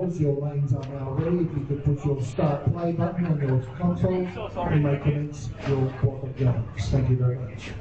controls, your lanes are now ready. If you could push your start play button on your console, you may commence your block of games. Thank you very much.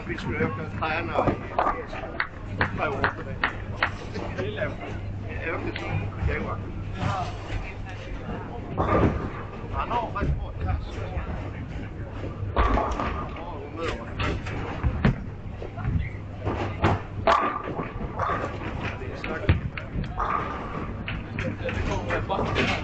Vi skulle öka träna i 2 år på det. Jag ökade som Johan. Han har rätt bra klass. Bra humör. Det är snack. Det kommer en backe här.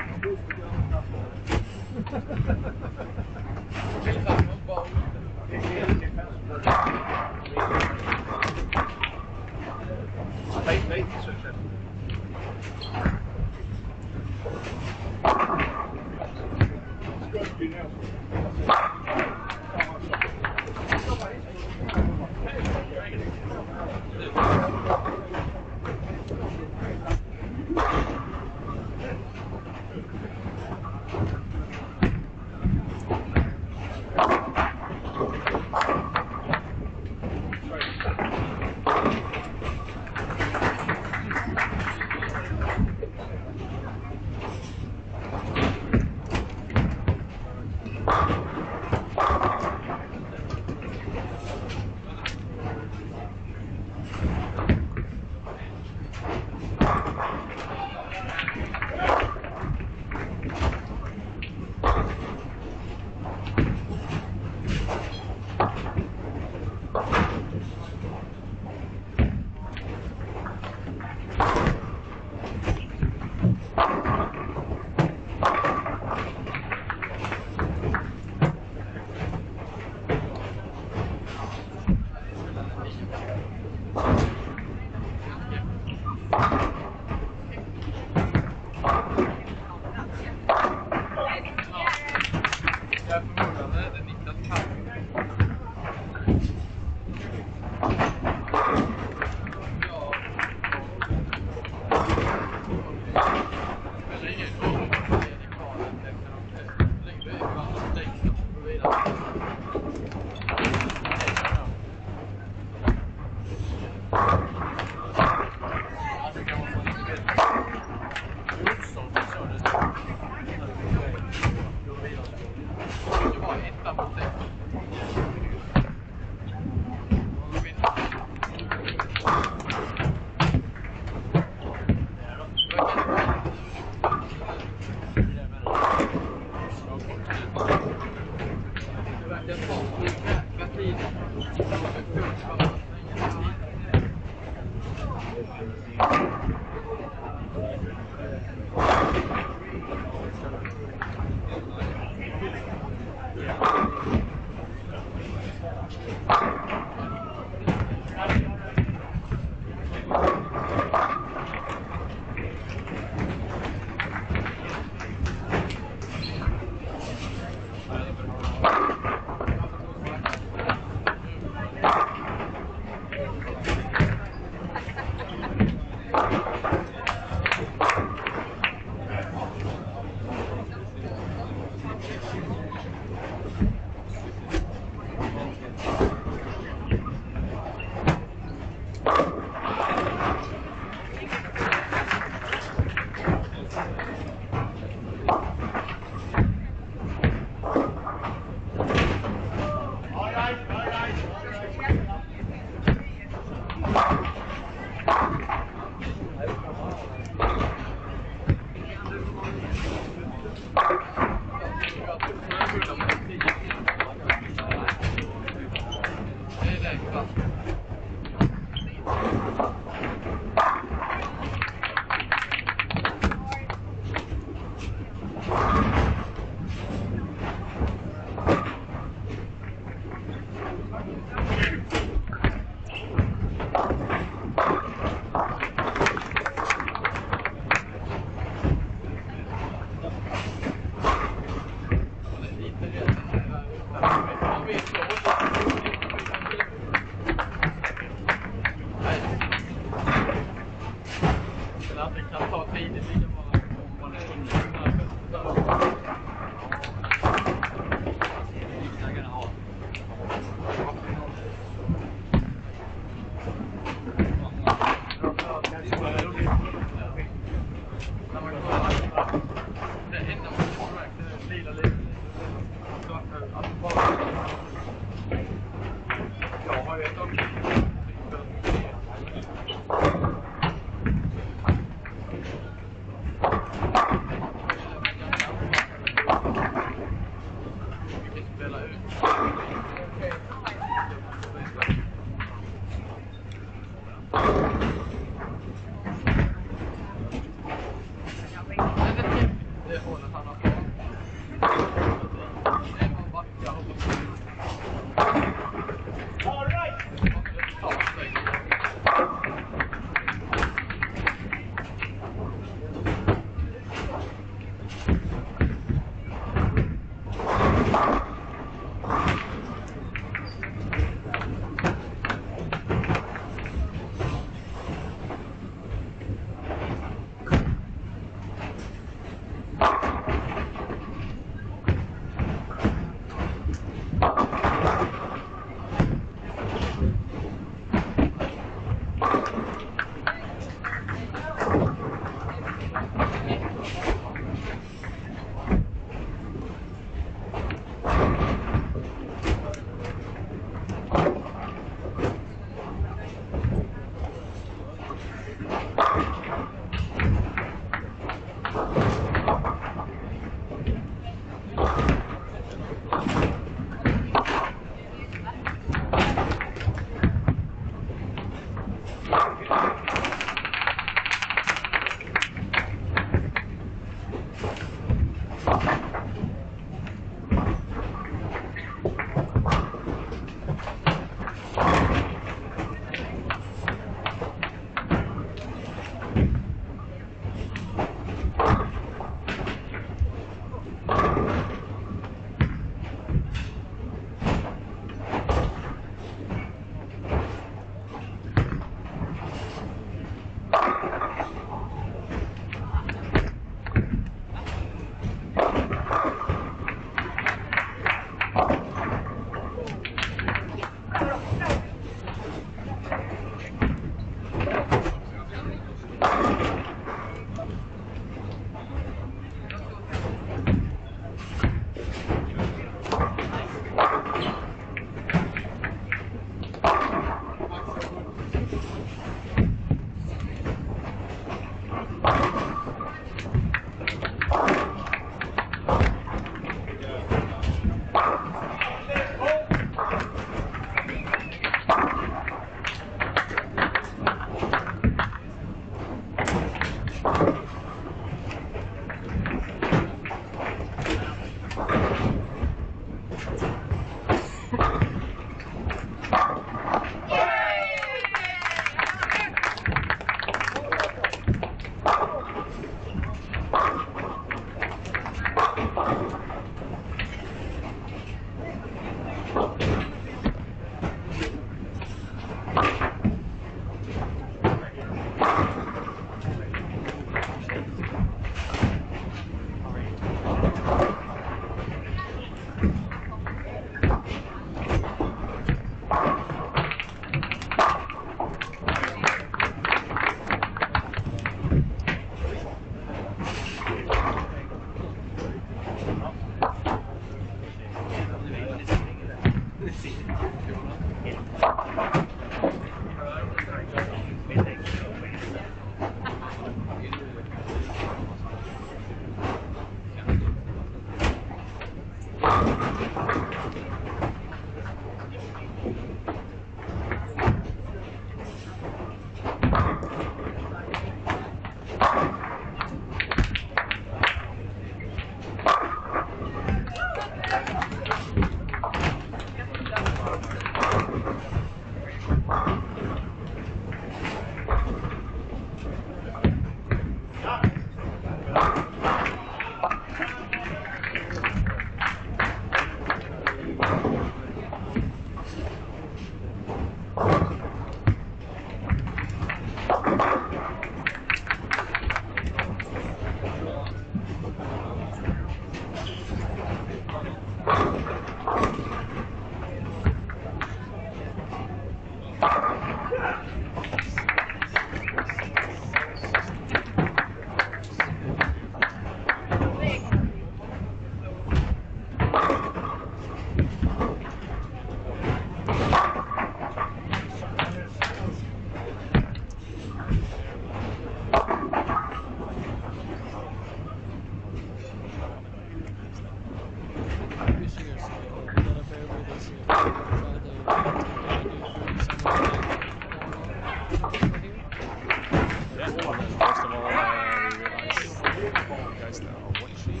guys that are watching,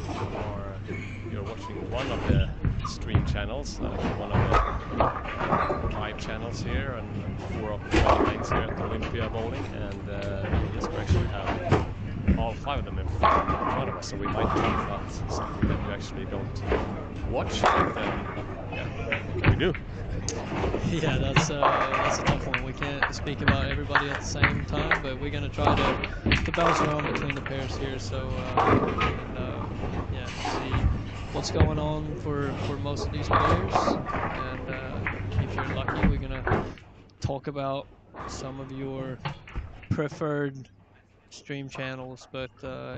you're watching one of the stream channels, one of the live channels here, and 4 of the lines here at Olympia Bowling, and Jesper actually have all 5 of them in front of us, so we might talk about something that you actually don't watch, but yeah, what can we do? Yeah, that's a tough one. We can't speak about everybody at the same time, but we're gonna try to bounce around between the pairs here. So yeah, see what's going on for most of these players, and if you're lucky, we're gonna talk about some of your preferred stream channels. But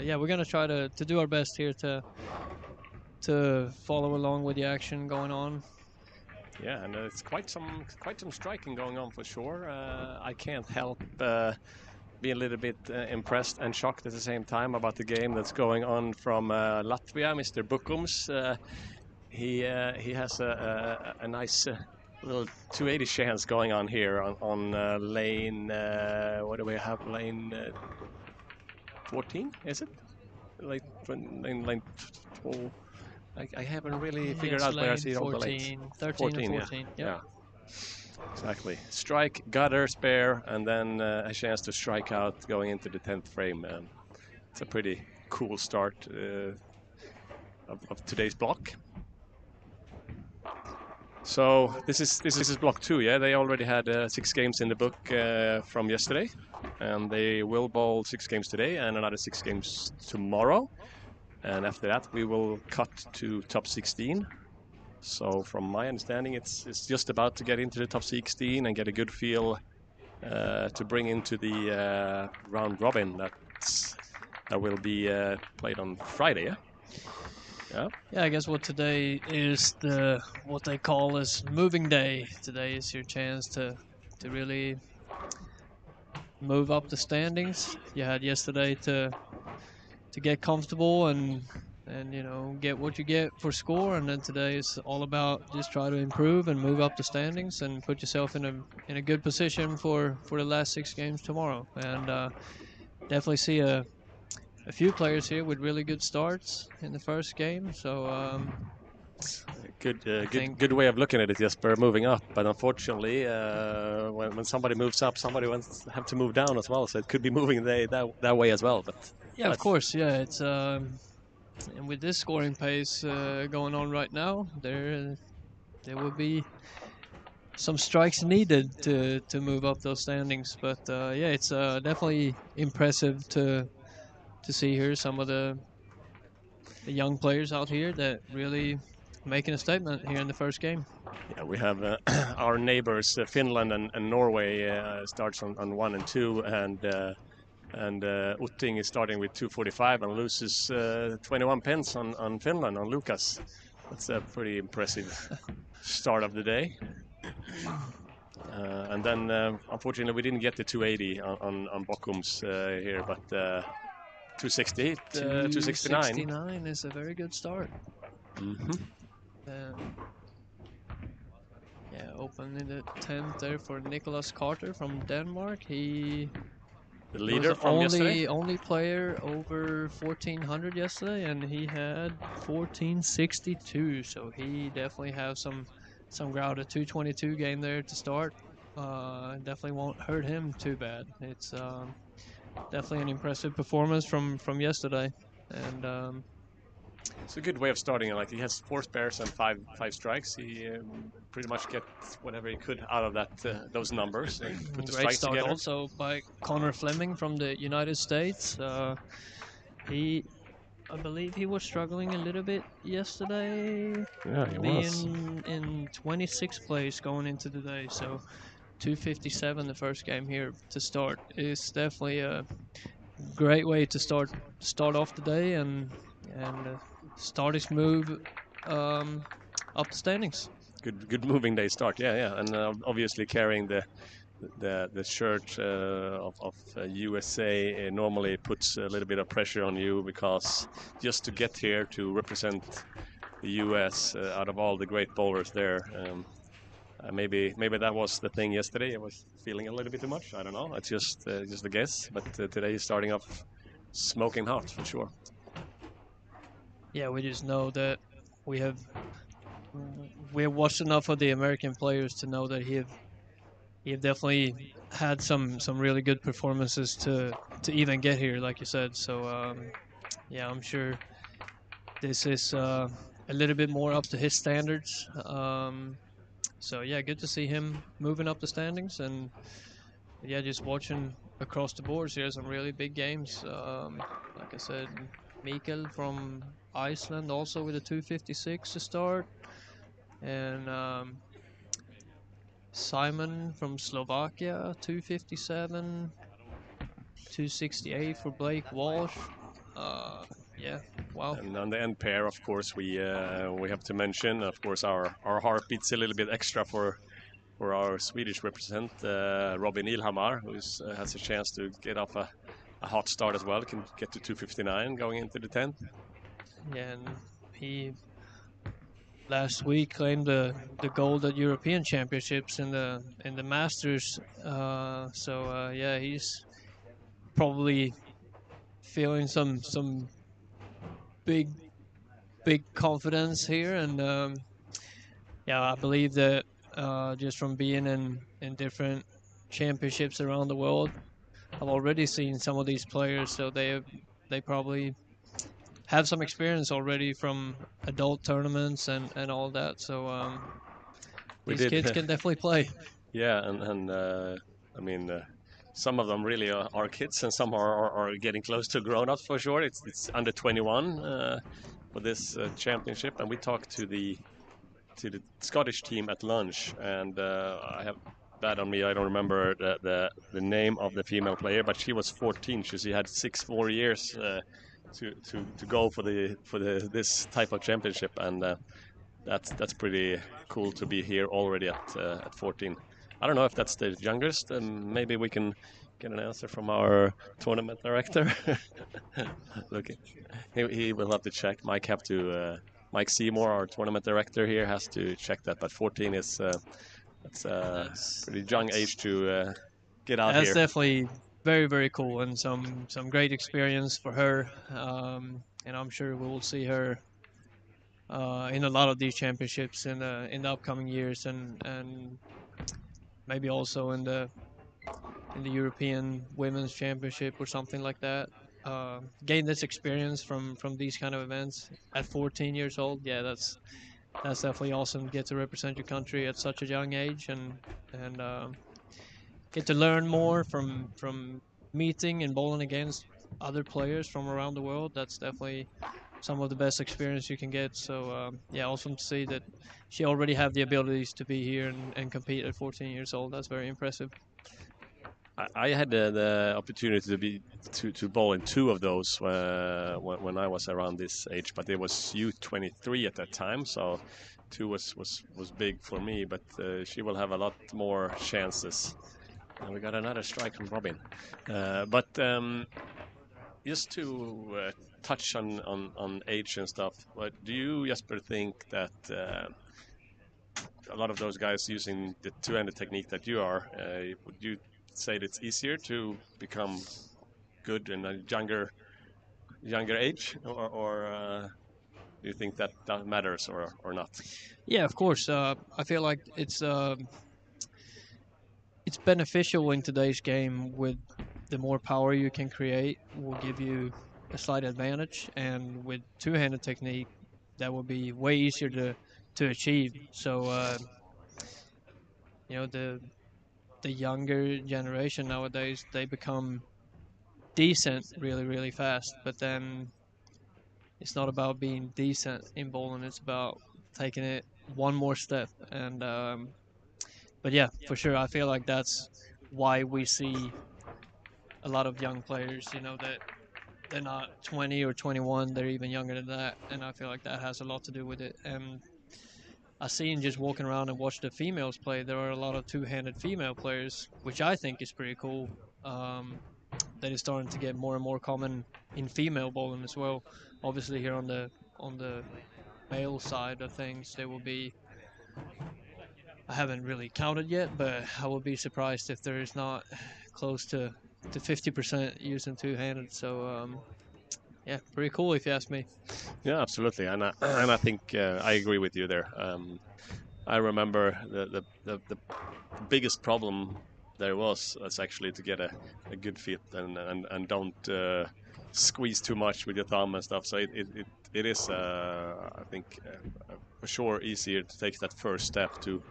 yeah, we're gonna try to do our best here to follow along with the action going on. Yeah, and it's quite some striking going on for sure. I can't help be a little bit impressed and shocked at the same time about the game that's going on from Latvia, Mr. Bukums. He has a nice little 280 chance going on here on lane. What do we have? Lane 14, is it? Lane 12. I haven't really figured out where I see all the lanes. 13 and 14. Yeah. Exactly. Strike, gutter, spare, and then a chance to strike out going into the 10th frame. It's a pretty cool start of today's block. So this is block 2. Yeah, they already had 6 games in the book from yesterday, and they will bowl 6 games today and another 6 games tomorrow. And after that, we will cut to top 16. So from my understanding, it's just about to get into the top 16 and get a good feel to bring into the round robin that will be played on Friday. Yeah. Yeah, I guess what today is what they call as moving day. Today is your chance to really move up the standings. You had yesterday to get comfortable and get what you get for score, and then today is all about just try to improve and move up the standings and put yourself in a good position for the last 6 games tomorrow. And definitely see a few players here with really good starts in the first game. So good way of looking at it, Jesper, moving up. But unfortunately, when somebody moves up, somebody wants have to move down as well. So it could be moving that way as well. But yeah, of course, yeah. It's and with this scoring pace going on right now, there will be some strikes needed to move up those standings. But yeah, it's definitely impressive to see here some of the young players out here that really making a statement here in the first game. Yeah, we have our neighbors, Finland and Norway, starts on 1 and 2, and Utting is starting with 245 and loses 21 pence on Finland, on Lucas. That's a pretty impressive start of the day. And then, unfortunately, we didn't get the 280 on Bokkums here, but 268, 269. 269 is a very good start. Yeah, open in the 10th there for Nicholas Carter from Denmark. He the leader from yesterday. Only player over 1400 yesterday, and he had 1462. So he definitely has some ground. A 222 game there to start. Definitely won't hurt him too bad. It's definitely an impressive performance from yesterday, and it's a good way of starting. Like, he has 4 spares and five strikes. He pretty much gets whatever he could out of that those numbers. Put the great strikes start together. Also by Connor Fleming from the United States. I believe he was struggling a little bit yesterday. Yeah, he was. In 26th place going into the day. So 257 the first game here to start is definitely a great way to start off the day and start his move up the standings. Good moving day start. Yeah, and obviously carrying the shirt of USA normally puts a little bit of pressure on you, because just to get here to represent the US out of all the great bowlers there. Maybe that was the thing yesterday. I was feeling a little bit too much. I don't know. It's just a guess. But today he's starting off smoking hot for sure. Yeah, we just know that we have watched enough of the American players to know that he have definitely had some really good performances to even get here, like you said. So yeah, I'm sure this is a little bit more up to his standards. So yeah, good to see him moving up the standings, and yeah, just watching across the boards here some really big games. Like I said, Mikkel from Iceland also with a 256 to start, and Simon from Slovakia 257, 268 for Blake Walsh. Uh, yeah, wow. And on the end pair, of course, we have to mention, of course, our heart beats a little bit extra for our Swedish represent, Robin Ilhamar, who has a chance to get off a hot start as well, can get to 259 going into the 10th. Yeah, and he last week claimed the gold at European Championships in the Masters. So yeah, he's probably feeling some big confidence here, and yeah, I believe that just from being in different championships around the world, I've already seen some of these players, so they probably have some experience already from adult tournaments and all that. So these kids can definitely play. Yeah, and I mean, some of them really are kids, and some are getting close to grown-ups for sure. It's under 21 for this championship, and we talked to the Scottish team at lunch, and I have bad on me. I don't remember the name of the female player, but she was 14. She had 6 more years to go for this type of championship, and that's pretty cool to be here already at 14. I don't know if that's the youngest, and maybe we can get an answer from our tournament director. Look, he will have to check. Mike Seymour, our tournament director here, has to check that. But 14 is that's a pretty young age to get out That's here. definitely very cool, and some great experience for her. And I'm sure we will see her in a lot of these championships in the upcoming years, and maybe also in the European Women's Championship or something like that. Gain this experience from these kind of events at 14 years old. Yeah, that's definitely awesome. Get to represent your country at such a young age, and get to learn more from meeting and bowling against other players from around the world. That's definitely some of the best experience you can get. So yeah, awesome to see that she already have the abilities to be here and compete at 14 years old. That's very impressive. I had the opportunity to bowl in 2 of those when I was around this age, but it was U23 at that time, so 2 was big for me. But she will have a lot more chances. And we got another strike from Robin. But just to touch on age and stuff, but do you, Jesper, think that a lot of those guys using the two-handed technique that you are, would you say that it's easier to become good in a younger age, or do you think that matters or not? Yeah, of course. I feel like it's beneficial in today's game with the more power you can create will give you a slight advantage, and with two-handed technique, that will be way easier to achieve. So you know the younger generation nowadays they become decent really fast, but then it's not about being decent in bowling. It's about taking it one more step, and but yeah, for sure, I feel like that's why we see a lot of young players, that they're not 20 or 21, they're even younger than that, and I feel like that has a lot to do with it. And I seen just walking around and watch the females play, there are a lot of two-handed female players, which I think is pretty cool. That is starting to get more and more common in female bowling as well. Obviously, here on the male side of things, there will be. I haven't really counted yet, but I would be surprised if there is not close to 50% using two-handed. So Yeah, pretty cool if you ask me. Yeah, absolutely, and I think I agree with you there. I remember the biggest problem there was actually to get a good fit and don't squeeze too much with your thumb and stuff. So it is I think for sure easier to take that first step to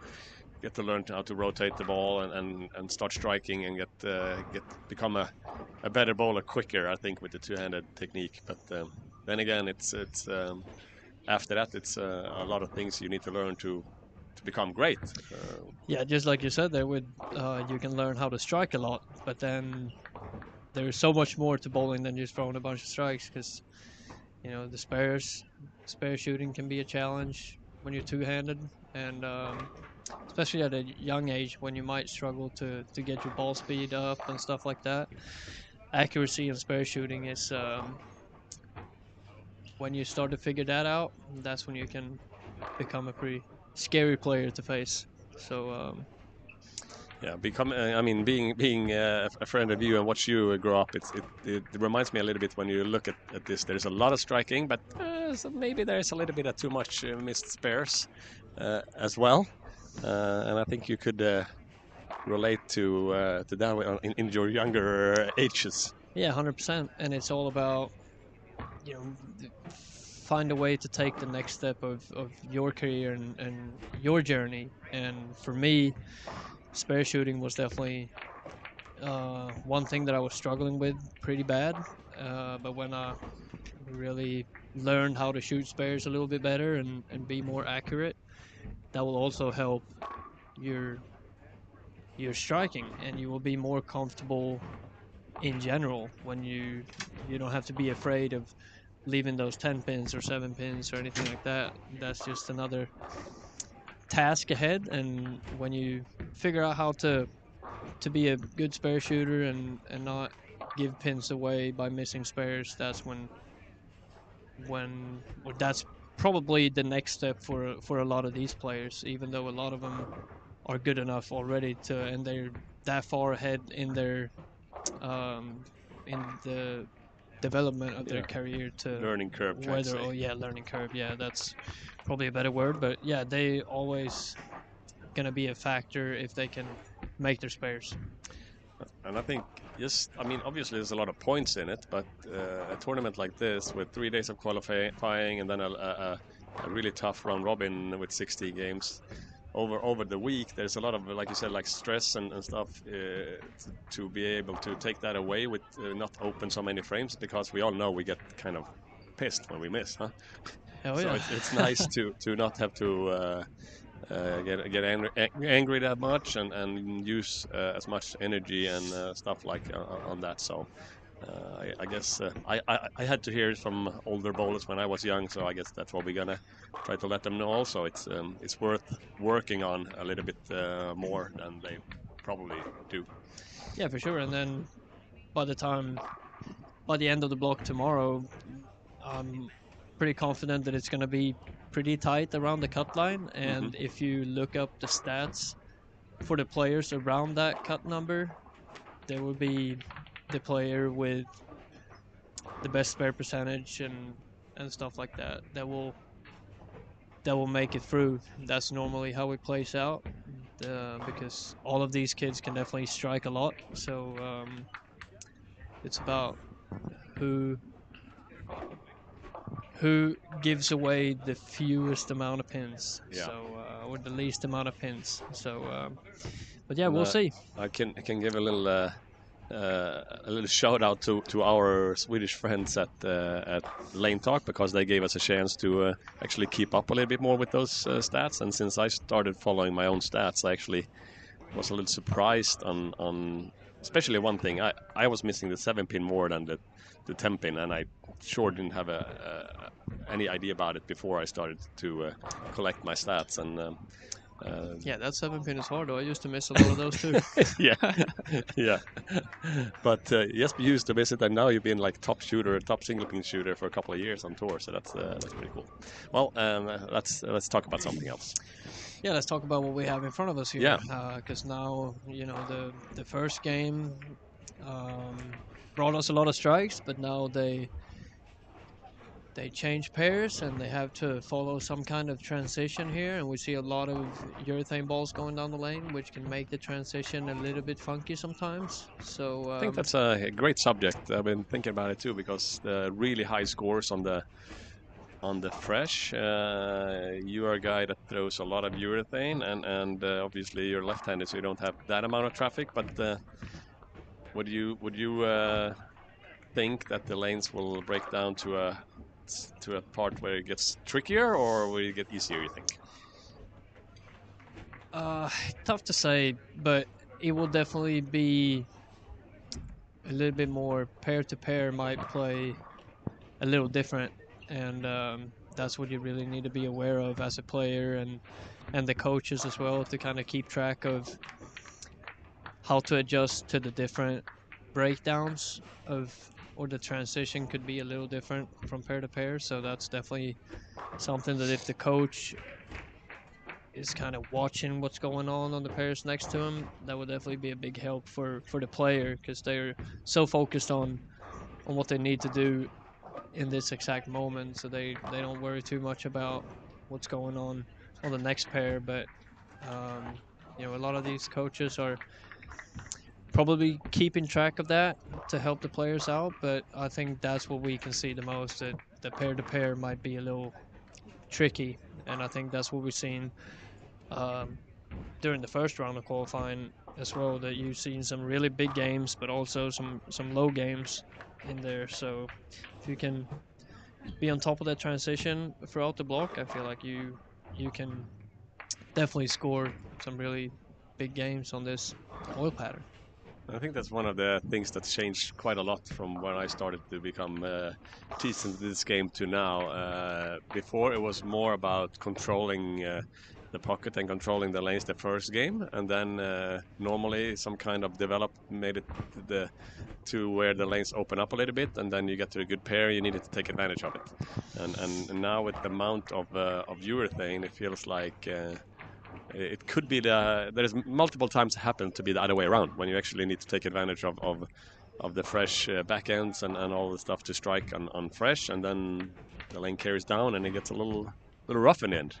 get to learn how to rotate the ball and start striking and become a better bowler quicker. I think with the two-handed technique, but then again, it's after that it's a lot of things you need to learn to become great. Yeah, just like you said there, with you can learn how to strike a lot, but then there's so much more to bowling than just throwing a bunch of strikes. Because the spare shooting can be a challenge when you're two-handed, and especially at a young age when you might struggle to get your ball speed up and stuff like that. Accuracy and spare shooting is when you start to figure that out, that's when you can become a pretty scary player to face. So Yeah, I mean, being a friend of you and watch you grow up, it reminds me a little bit when you look at this. There's a lot of striking, but so maybe there's a little bit of too much missed spares as well. And I think you could relate to that in your younger ages. yeah, 100%, and it's all about you know find a way to take the next step of your career and your journey. And for me, spare shooting was definitely one thing that I was struggling with pretty bad. But when I really learned how to shoot spares a little bit better and be more accurate, that will also help your striking, and you will be more comfortable in general when you don't have to be afraid of leaving those 10 pins or 7 pins or anything like that. That's just another task ahead, and when you figure out how to be a good spare shooter and not give pins away by missing spares, that's when well, that's probably the next step for a lot of these players, even though a lot of them are good enough already and they're that far ahead in the development of their career to learning curve. Learning curve. Yeah, that's probably a better word, but yeah, they always gonna be a factor if they can make their spares. And I think, I mean, obviously there's a lot of points in it, but a tournament like this with 3 days of qualifying and then a really tough round robin with 60 games over the week, there's a lot of, like you said, like stress and stuff to be able to take that away with not open so many frames, because we all know we get kind of pissed when we miss, huh? Oh, so yeah. it's nice to not have to get angry that much and use as much energy and stuff like on that. So I guess I had to hear it from older bowlers when I was young, so I guess that's what we're gonna try to let them know also. It's worth working on a little bit more than they probably do. Yeah, for sure. And then by the end of the block tomorrow, I'm pretty confident that it's going to be pretty tight around the cut line. And if you look up the stats for the players around that cut number, there will be the player with the best spare percentage and stuff like that that will make it through. That's normally how it plays out, because all of these kids can definitely strike a lot. So it's about who gives away the fewest amount of pins, or the least amount of pins. So, but yeah, we'll see. I can give a little shout out to our Swedish friends at Lane Talk, because they gave us a chance to actually keep up a little bit more with those stats. And since I started following my own stats, I actually was a little surprised on especially one thing. I was missing the 7-pin more than the 10-pin, and I sure didn't have any idea about it before I started to collect my stats. And yeah, that 7-pin is hard though. I used to miss a lot of those too. yeah. But yes, you used to miss it, and now you've been like top single pin shooter for a couple of years on tour. So that's pretty cool. Well, let's talk about something else. Yeah, let's talk about what we have in front of us here. Yeah. Because now the first game brought us a lot of strikes, but now they they change pairs and they have to follow some kind of transition here, and we see a lot of urethane balls going down the lane, which can make the transition a little bit funky sometimes. So I think that's a great subject. I've been thinking about it too, because the really high scores on the fresh, you are a guy that throws a lot of urethane, and obviously you're left-handed, so you don't have that amount of traffic. But would you think that the lanes will break down to a part where it gets trickier, or will it get easier, you think? tough to say, but it will definitely be a little bit more pair-to-pair, might play a little different, and that's what you really need to be aware of as a player, and the coaches as well, to kind of keep track of how to adjust to the different breakdowns of, or the transition could be a little different from pair to pair. So that's definitely something that if the coach is kind of watching what's going on the pairs next to him, that would definitely be a big help for the player, because they're so focused on what they need to do in this exact moment, so they don't worry too much about what's going on the next pair. But a lot of these coaches are probably keeping track of that to help the players out, but I think that's what we can see the most, that the pair-to-pair might be a little tricky, and I think that's what we've seen during the first round of qualifying as well, that you've seen some really big games, but also some low games in there. So if you can be on top of that transition throughout the block, I feel like you can definitely score some really big games on this oil pattern. I think that's one of the things that's changed quite a lot from when I started to become decent in this game to now. Before, it was more about controlling the pocket and controlling the lanes the first game, and then normally some kind of made it to where the lanes open up a little bit, and then you get to a good pair, you needed to take advantage of it. And now with the amount of urethane, it feels like it could be there's multiple times happened to be the other way around, when you actually need to take advantage of the fresh back ends and all the stuff to strike on fresh, and then the lane carries down and it gets a little rough in the end.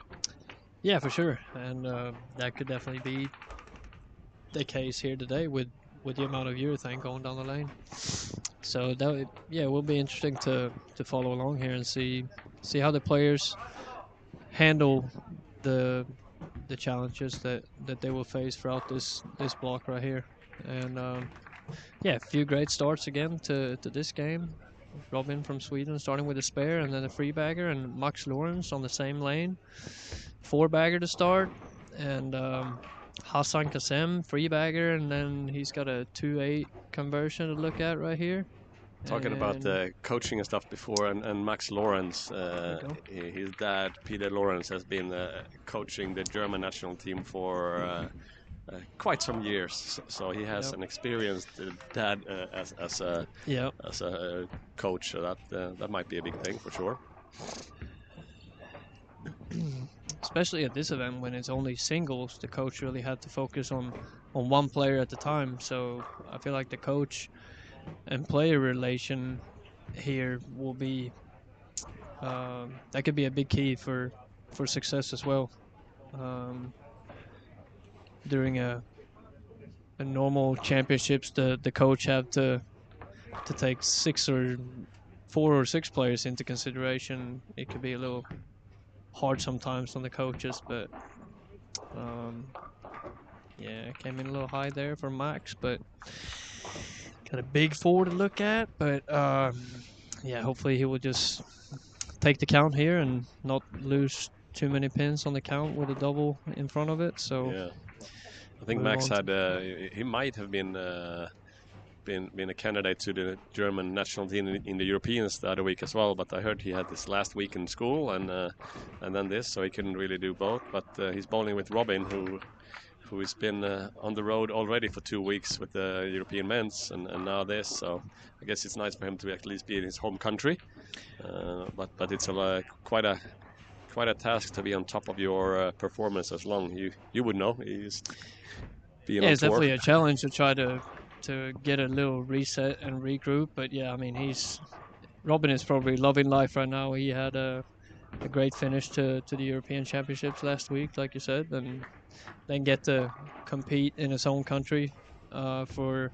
Yeah, for sure, and that could definitely be the case here today with the amount of urethane going down the lane. So that will be interesting to follow along here and see how the players handle the challenges that they will face throughout this block right here. And a few great starts again to this game. Robin from Sweden starting with a spare, and then a free bagger, and Max Lorenz on the same lane, 4-bagger to start, and Hassan Kasem, free bagger, and then he's got a 2-8 conversion to look at right here. Talking about coaching and stuff before, and Max Lorenz, his dad, Peter Lorenz, has been coaching the German national team for quite some years. So he has an experienced dad as a coach. So that might be a big thing for sure. Especially at this event when it's only singles, the coach really had to focus on one player at a time. So I feel like the coach and player relation here will be that could be a big key for success as well. During a normal championships, the coach have to take 4 or 6 players into consideration. It could be a little hard sometimes on the coaches, but came in a little high there for Max, but got a big 4 to look at. But hopefully he will just take the count here and not lose too many pins on the count with a double in front of it. So I think Max had he might have been a candidate to the German national team in the Europeans the other week as well, but I heard he had this last week in school and then this, so he couldn't really do both. But he's bowling with Robin, who has been on the road already for 2 weeks with the European men's, and now this. So I guess it's nice for him to at least be in his home country. But it's quite a task to be on top of your performance as long. You would know. It's definitely a challenge to try to get a little reset and regroup. But I mean, Robin is probably loving life right now. He had a great finish to the European Championships last week, like you said, and then get to compete in his own country for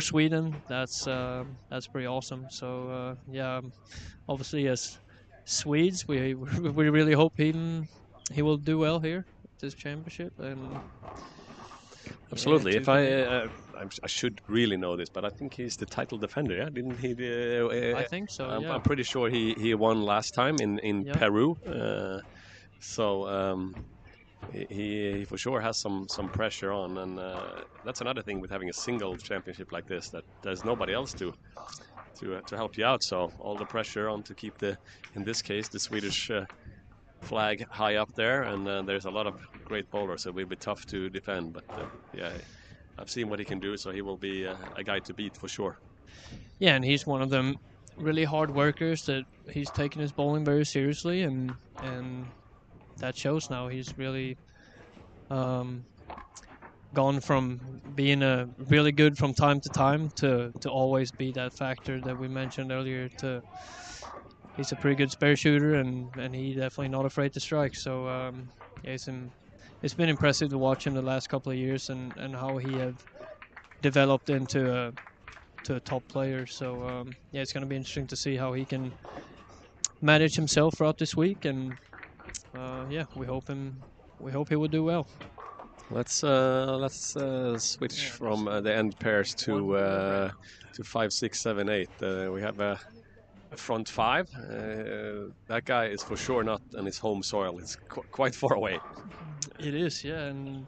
Sweden. That's pretty awesome. So yeah, obviously as Swedes, we we really hope he will do well here at this championship. And Absolutely. yeah, If I should really know this, but I think he's the title defender. Yeah, didn't he? I think so. Yeah. I'm pretty sure he won last time in Yeah. Peru. So he for sure has some pressure on, and that's another thing with having a single championship like this, that there's nobody else to help you out. So all the pressure on to keep in this case, the Swedish flag high up there, and there's a lot of great bowlers, so it will be tough to defend. But yeah, I've seen what he can do, so he will be a guy to beat for sure. Yeah, and he's one of them really hard workers that he's taking his bowling very seriously, and that shows now. He's really gone from being a really good from time to time to always be that factor that we mentioned earlier. He's a pretty good spare shooter, and he definitely not afraid to strike. So yeah, it's been impressive to watch him the last couple of years, and how he have developed into a top player. So yeah, it's going to be interesting to see how he can manage himself throughout this week, and yeah, we hope he will do well. Let's switch from the end pairs to 5, 6, 7, 8. We have a front five. That guy is for sure not on his home soil. It's quite far away. It is, yeah, and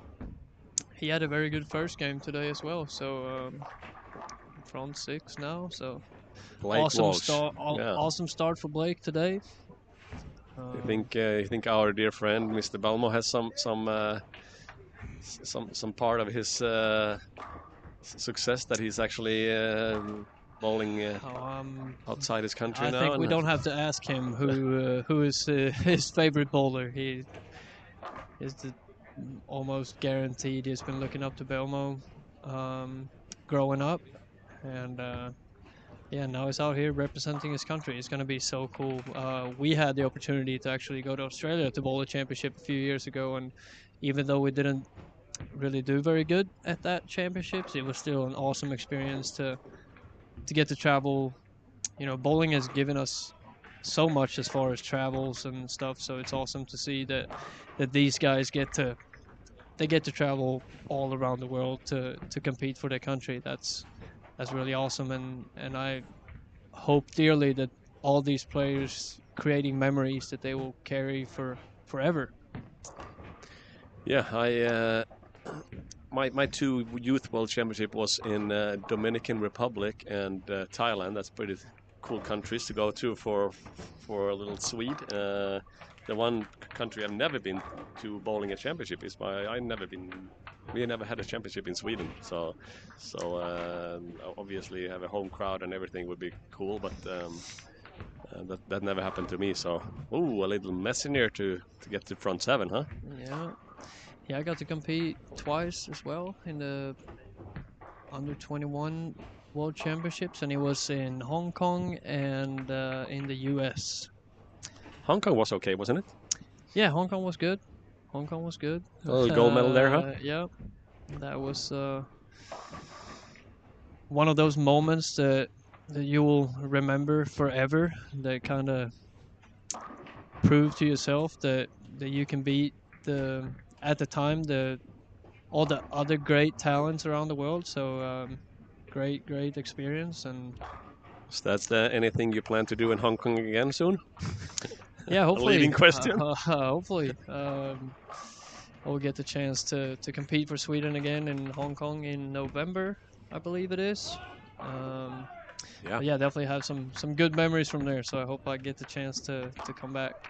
he had a very good first game today as well. So front six now. So Blake awesome Walsh. start. Yeah. Awesome start for Blake today. You think our dear friend Mr. Balmo has some part of his success, that he's actually bowling outside his country now? I think we don't have to ask him who is his favorite bowler. He is almost guaranteed. He's been looking up to Belmo growing up, and yeah, now he's out here representing his country. It's going to be so cool. We had the opportunity to actually go to Australia to bowl a championship a few years ago, and even though we didn't really do very good at that championships, it was still an awesome experience to get to travel. You know, bowling has given us so much as far as travels and stuff, so it's awesome to see that these guys get to travel all around the world to compete for their country. That's really awesome, and I hope dearly that all these players creating memories that they will carry for forever. Yeah, my two youth world championship was in Dominican Republic and Thailand. That's pretty cool countries to go to for a little Swede. The one country I've never been to bowling a championship is we never had a championship in Sweden. So obviously have a home crowd and everything would be cool, but that never happened to me. So a little mess in here to get to front seven, huh? Yeah, I got to compete twice as well in the under 21 World Championships, and it was in Hong Kong and in the US. Hong Kong was okay, wasn't it? Yeah, Hong Kong was good. Gold medal there, huh? Yeah, that was one of those moments that you will remember forever. That kind of proved to yourself that you can beat at the time all the other great talents around the world. So great experience. And so that's anything you plan to do in Hong Kong again soon? Yeah, hopefully. A leading question. Hopefully, I'll get the chance to compete for Sweden again in Hong Kong in November, I believe it is. Yeah, definitely have some good memories from there. So I hope I get the chance to come back.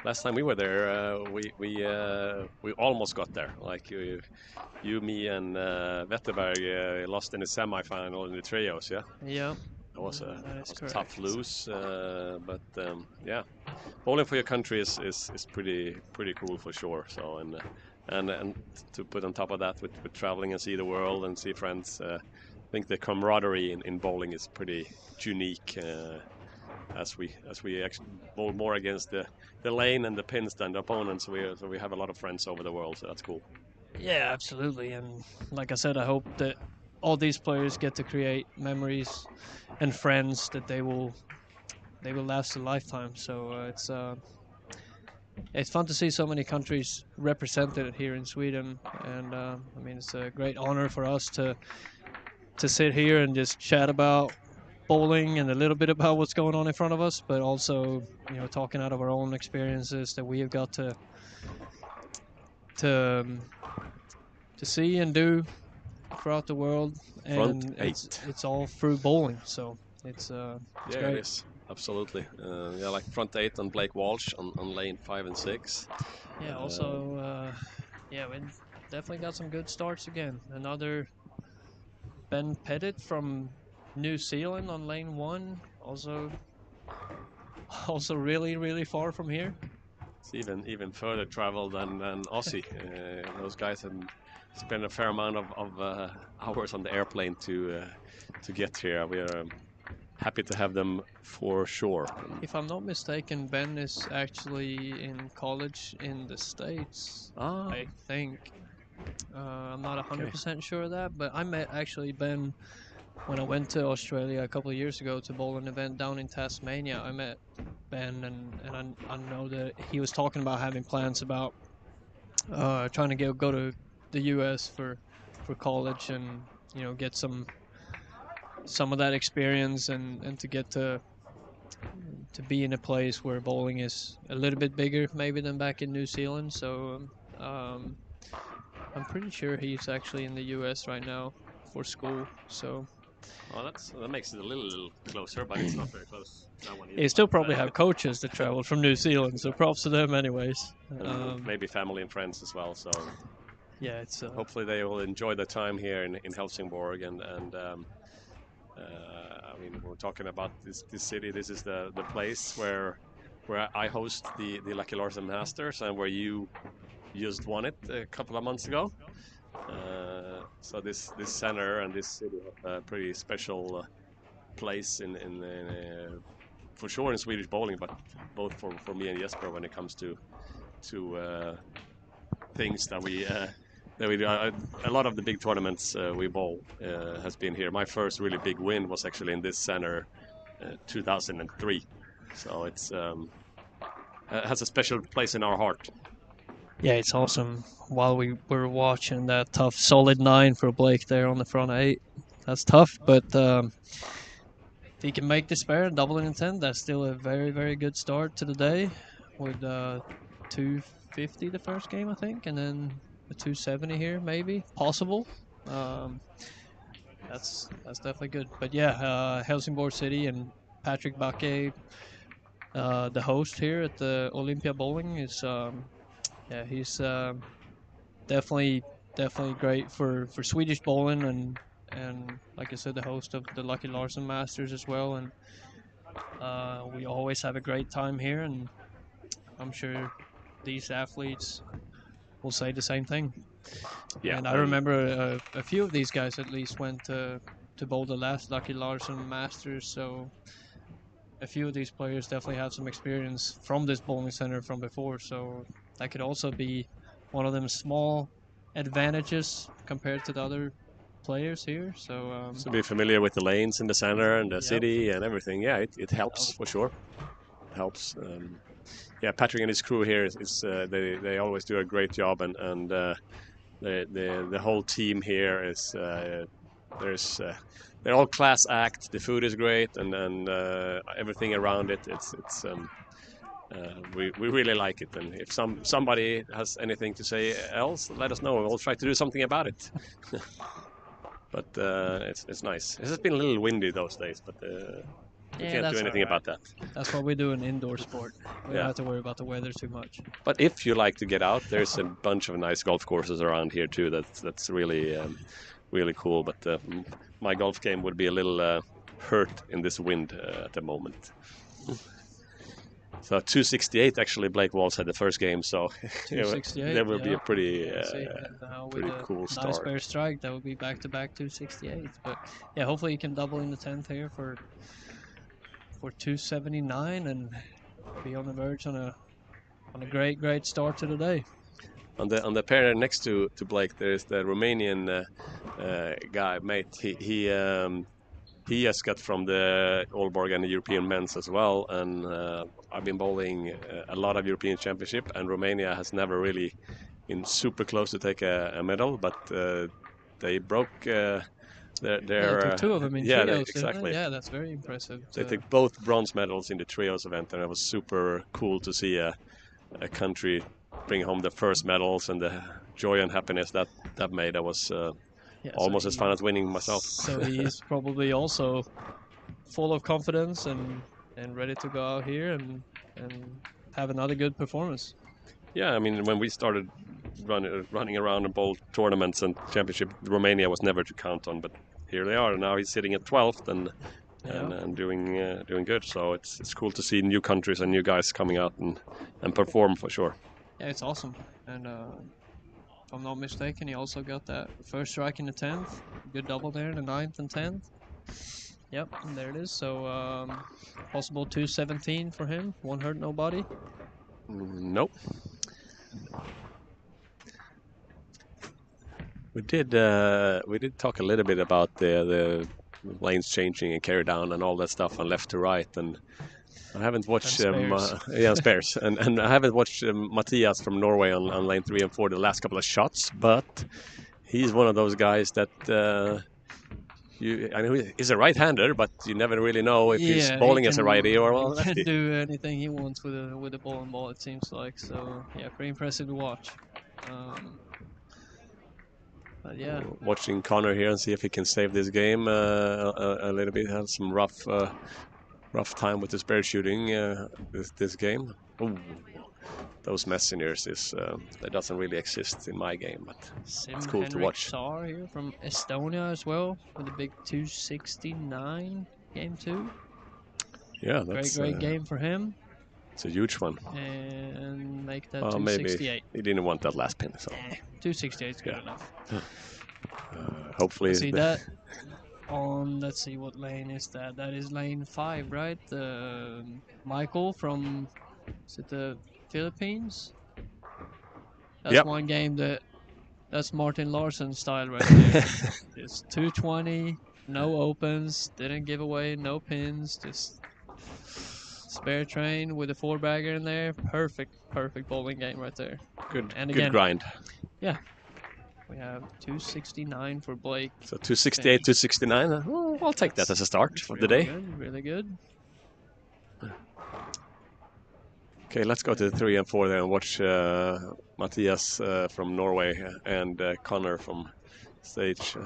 Last time we were there, we almost got there. Like you, me, and Wetterberg lost in the semi-final in the trios. Yeah. Yeah. It was a tough lose, but yeah, bowling for your country is pretty cool for sure. So and to put on top of that with traveling and see the world and see friends, I think the camaraderie in bowling is pretty unique. as we actually bowl more against the lane and the pins than the opponents. So we have a lot of friends over the world, so that's cool. Yeah, absolutely. And like I said, I hope that all these players get to create memories and friends that they will last a lifetime. So it's fun to see so many countries represented here in Sweden, and I mean it's a great honor for us to sit here and just chat about bowling and a little bit about what's going on in front of us, but also talking out of our own experiences that we have got to see and do throughout the world, and Front eight. it's all through bowling. So it's Yeah, great. it is. Absolutely. Yeah, like front 8 on Blake Walsh on lane 5 and 6. Yeah. Also, yeah, we definitely got some good starts again. Another Ben Pettit from New Zealand on lane 1. Also really far from here. It's even further travel than Aussie. Those guys have spent a fair amount of hours on the airplane to get here. We are happy to have them for sure. If I'm not mistaken, Ben is actually in college in the States, I think. I'm not 100% sure of that, but I met actually Ben when I went to Australia a couple of years ago to bowl an event down in Tasmania. I met Ben, and I know that he was talking about having plans about trying to go to the U.S. for college and get some of that experience and to get to be in a place where bowling is a little bit bigger maybe than back in New Zealand. So I'm pretty sure he's actually in the U.S. right now for school. So well, that makes it a little closer, but it's not very close. they still probably have coaches that travel from New Zealand, so props to them anyways. Maybe family and friends as well. So yeah, it's hopefully they will enjoy the time here in Helsingborg and I mean, we're talking about this city. This is the place where I host the Lucky Larsen Masters and where you just won it a couple of months ago. So this center and this city have a pretty special place in for sure in Swedish bowling, but both for me and Jesper when it comes to things that we do. A lot of the big tournaments we bowl has been here. My first really big win was actually in this center 2003. So it's has a special place in our heart. yeah, it's awesome. While we were watching that tough solid 9 for Blake there on the front 8, that's tough, but if he can make this pair double in 10, that's still a very good start to the day with 250 the first game, I think, and then a 270 here maybe possible. That's definitely good. But yeah, Helsingborg City and Patrick Bakke, the host here at the Olympia Bowling, is yeah, he's definitely great for Swedish bowling and like I said, the host of the Lucky Larsen Masters as well. And we always have a great time here, and I'm sure these athletes will say the same thing. Yeah, and I remember a few of these guys at least went to bowl the last Lucky Larsen Masters, so a few of these players definitely have some experience from this bowling center from before, so that could also be one of them small advantages compared to the other players here. So to be familiar with the lanes in the center and the city and everything, yeah, it helps for sure. It helps. Yeah, Patrick and his crew here they always do a great job, and the whole team here is they're all class act. The food is great, and everything around it. We really like it, and if somebody has anything to say else, let us know. We'll try to do something about it. But it's nice. It has been a little windy those days, but we can't do anything about that. That's why we do an indoor sport. We don't have to worry about the weather too much. But if you like to get out, there's a bunch of nice golf courses around here too. That's really really cool. But my golf game would be a little hurt in this wind at the moment. So 268 actually Blake Walsh had the first game, so 268, that will be a pretty cool nice start. pair strike, that would be back-to-back 268. But yeah, hopefully you can double in the 10th here for 279 and be on the verge on a great start to the day. On the pair next to Blake, there's the Romanian guy, mate. He just got from the Aalborg and the European men's as well, and I've been bowling a lot of European Championship, and Romania has never really been super close to take a medal, but they broke their took two of them in yeah, trios, exactly. Yeah, that's very impressive. They took both bronze medals in the trios event, and it was super cool to see a country bring home the first medals, and the joy and happiness that made. That was almost as fun as winning myself. So he's probably also full of confidence and ready to go out here and have another good performance. Yeah, I mean, when we started running around and bowl tournaments and championship, Romania was never to count on, but here they are. Now he's sitting at 12th and doing good. So it's cool to see new countries and new guys coming out and perform for sure. Yeah, it's awesome. And if I'm not mistaken, he also got that first strike in the 10th. Good double there in the 9th and 10th. Yep, and there it is. So possible 217 for him. Won't hurt nobody. Nope. We did talk a little bit about the lanes changing and carry down and all that stuff on left to right, and I haven't watched spares and I haven't watched Matthias from Norway on lane 3 and 4 the last couple of shots, but he's one of those guys that I know he's a right-hander, but you never really know if he's bowling as a righty or a lefty. He can do anything he wants with a ball, it seems like. So yeah, pretty impressive to watch. But yeah, watching Connor here and see if he can save this game a little bit. Had some rough time with the spare shooting this game. Ooh, those messengers that doesn't really exist in my game, but it's cool to watch. Saar here from Estonia as well with a big 269 game 2. Yeah, that's great game for him. It's a huge one. And make that 268. Maybe he didn't want that last pin. So 268 is good enough. Hopefully. See that on, let's see, what lane is that? That is lane 5, right? Michael from, is it the Philippines? That's one game that's Martin Larsson style right there. It's 220, no opens, didn't give away, no pins, just spare train with a 4-bagger in there. Perfect bowling game right there. Good, and good grind. Yeah. We have 269 for Blake. So 268, 269. I'll take that as a start for the day. Really good. Okay, let's go to the 3 and 4 there and watch Matthias from Norway and Connor from stage.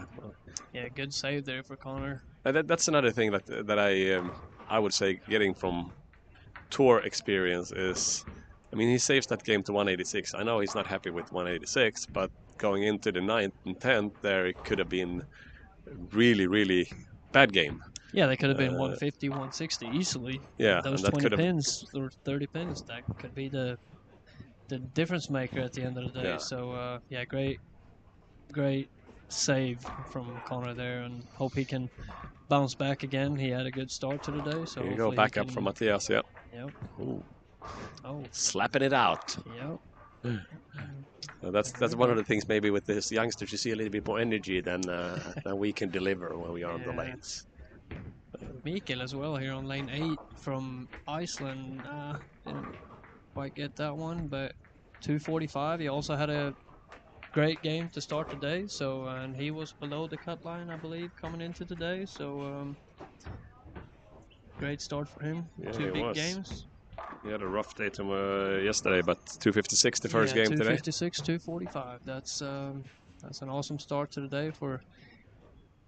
Yeah, good save there for Connor. That's another thing that I would say getting from tour experience is, I mean, he saves that game to 186. I know he's not happy with 186, but going into the 9th and 10th there, it could have been really bad game. Yeah, they could have been 150, 160 easily. Yeah, those 20 pins or 30 pins, that could be the difference maker at the end of the day. Yeah. So yeah, great save from Connor there, and hope he can bounce back again. He had a good start to the day. So here you go, back up from Matthias. Yeah. Yep. Ooh. Oh, slapping it out. Yep. That's one of the things maybe with this youngsters, you see a little bit more energy than we can deliver when we are on the lanes. Mikael as well here on lane 8 from Iceland. Didn't quite get that one, but 245. He also had a great game to start the day. So and he was below the cut line, I believe, coming into today. So great start for him. Yeah, 2 big games. He had a rough day yesterday, but 256 the first game today. 256, 245. That's an awesome start to the day for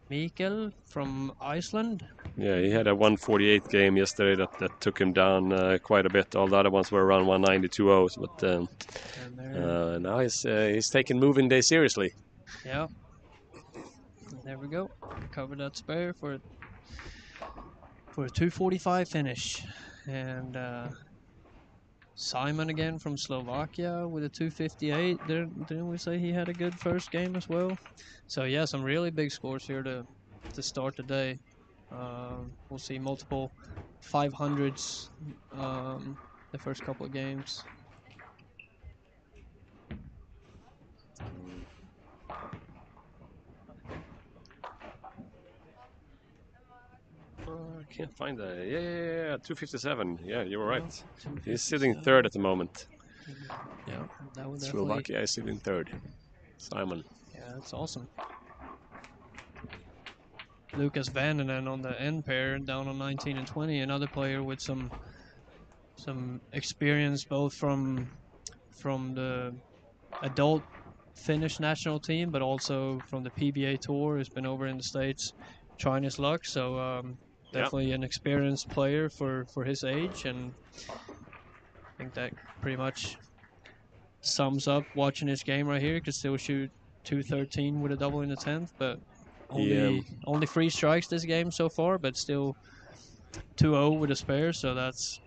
Mikael from Iceland. Yeah, he had a 148 game yesterday that took him down quite a bit. All the other ones were around 190, 20, but now he's taking moving day seriously. Yeah. There we go. Cover that spare for a 245 finish. And Simon again from Slovakia with a 258. Didn't we say he had a good first game as well? So yeah, some really big scores here to start the day. We'll see multiple 500s the first couple of games. I can't find that. Yeah, 257. Yeah, you were right. Yeah, He's sitting third at the moment. Yeah, that would definitely. Slovakia is sitting third. Simon. Yeah, that's awesome. Lucas Vandenen on the end pair, down on 19 and 20. Another player with some experience, both from the adult Finnish national team, but also from the PBA tour. Has been over in the States trying his luck. So definitely an experienced player for his age, and I think that pretty much sums up watching his game right here. Could still shoot 213 with a double in the 10th, but only 3 strikes this game so far, but still 2-0 with a spare, so that's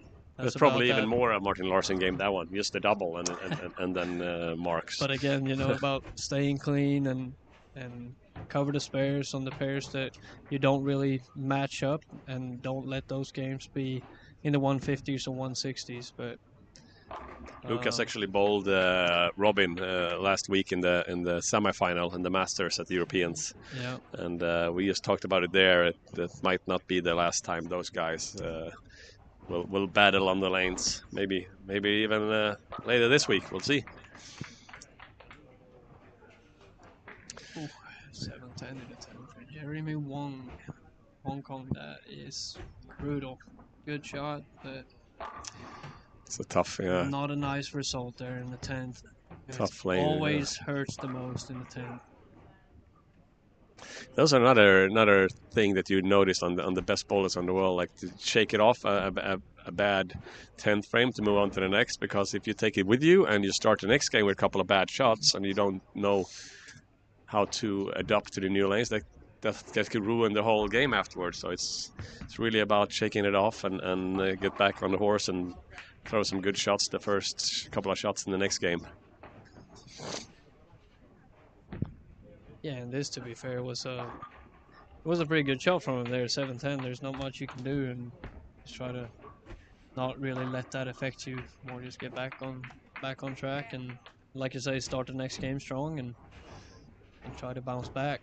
probably even more a Martin Larsen game, that one. Just the double and then marks. But again, you know, about staying clean and cover the spares on the pairs that you don't really match up, and don't let those games be in the 150s or 160s. But Lucas actually bowled Robin last week in the semifinal in the Masters at the Europeans. Yeah. And we just talked about it there. That might not be the last time those guys will battle on the lanes. Maybe even later this week. We'll see. 7-10 in the 10th for Jeremy Wong. Hong Kong, that is brutal. Good shot, but it's a tough, not a nice result there in the 10th. Tough lane. Always hurts the most in the 10th. Those are another thing that you notice on the best bowlers on the world, like to shake it off a bad 10th frame to move on to the next, because if you take it with you and you start the next game with a couple of bad shots and you don't know how to adapt to the new lanes, that could ruin the whole game afterwards. So it's really about shaking it off and get back on the horse and throw some good shots the first couple of shots in the next game. Yeah, and this, to be fair, was a pretty good shot from him there, 7-10. There's not much you can do, and just try to not really let that affect you. More just get back on track, and like you say, start the next game strong and try to bounce back.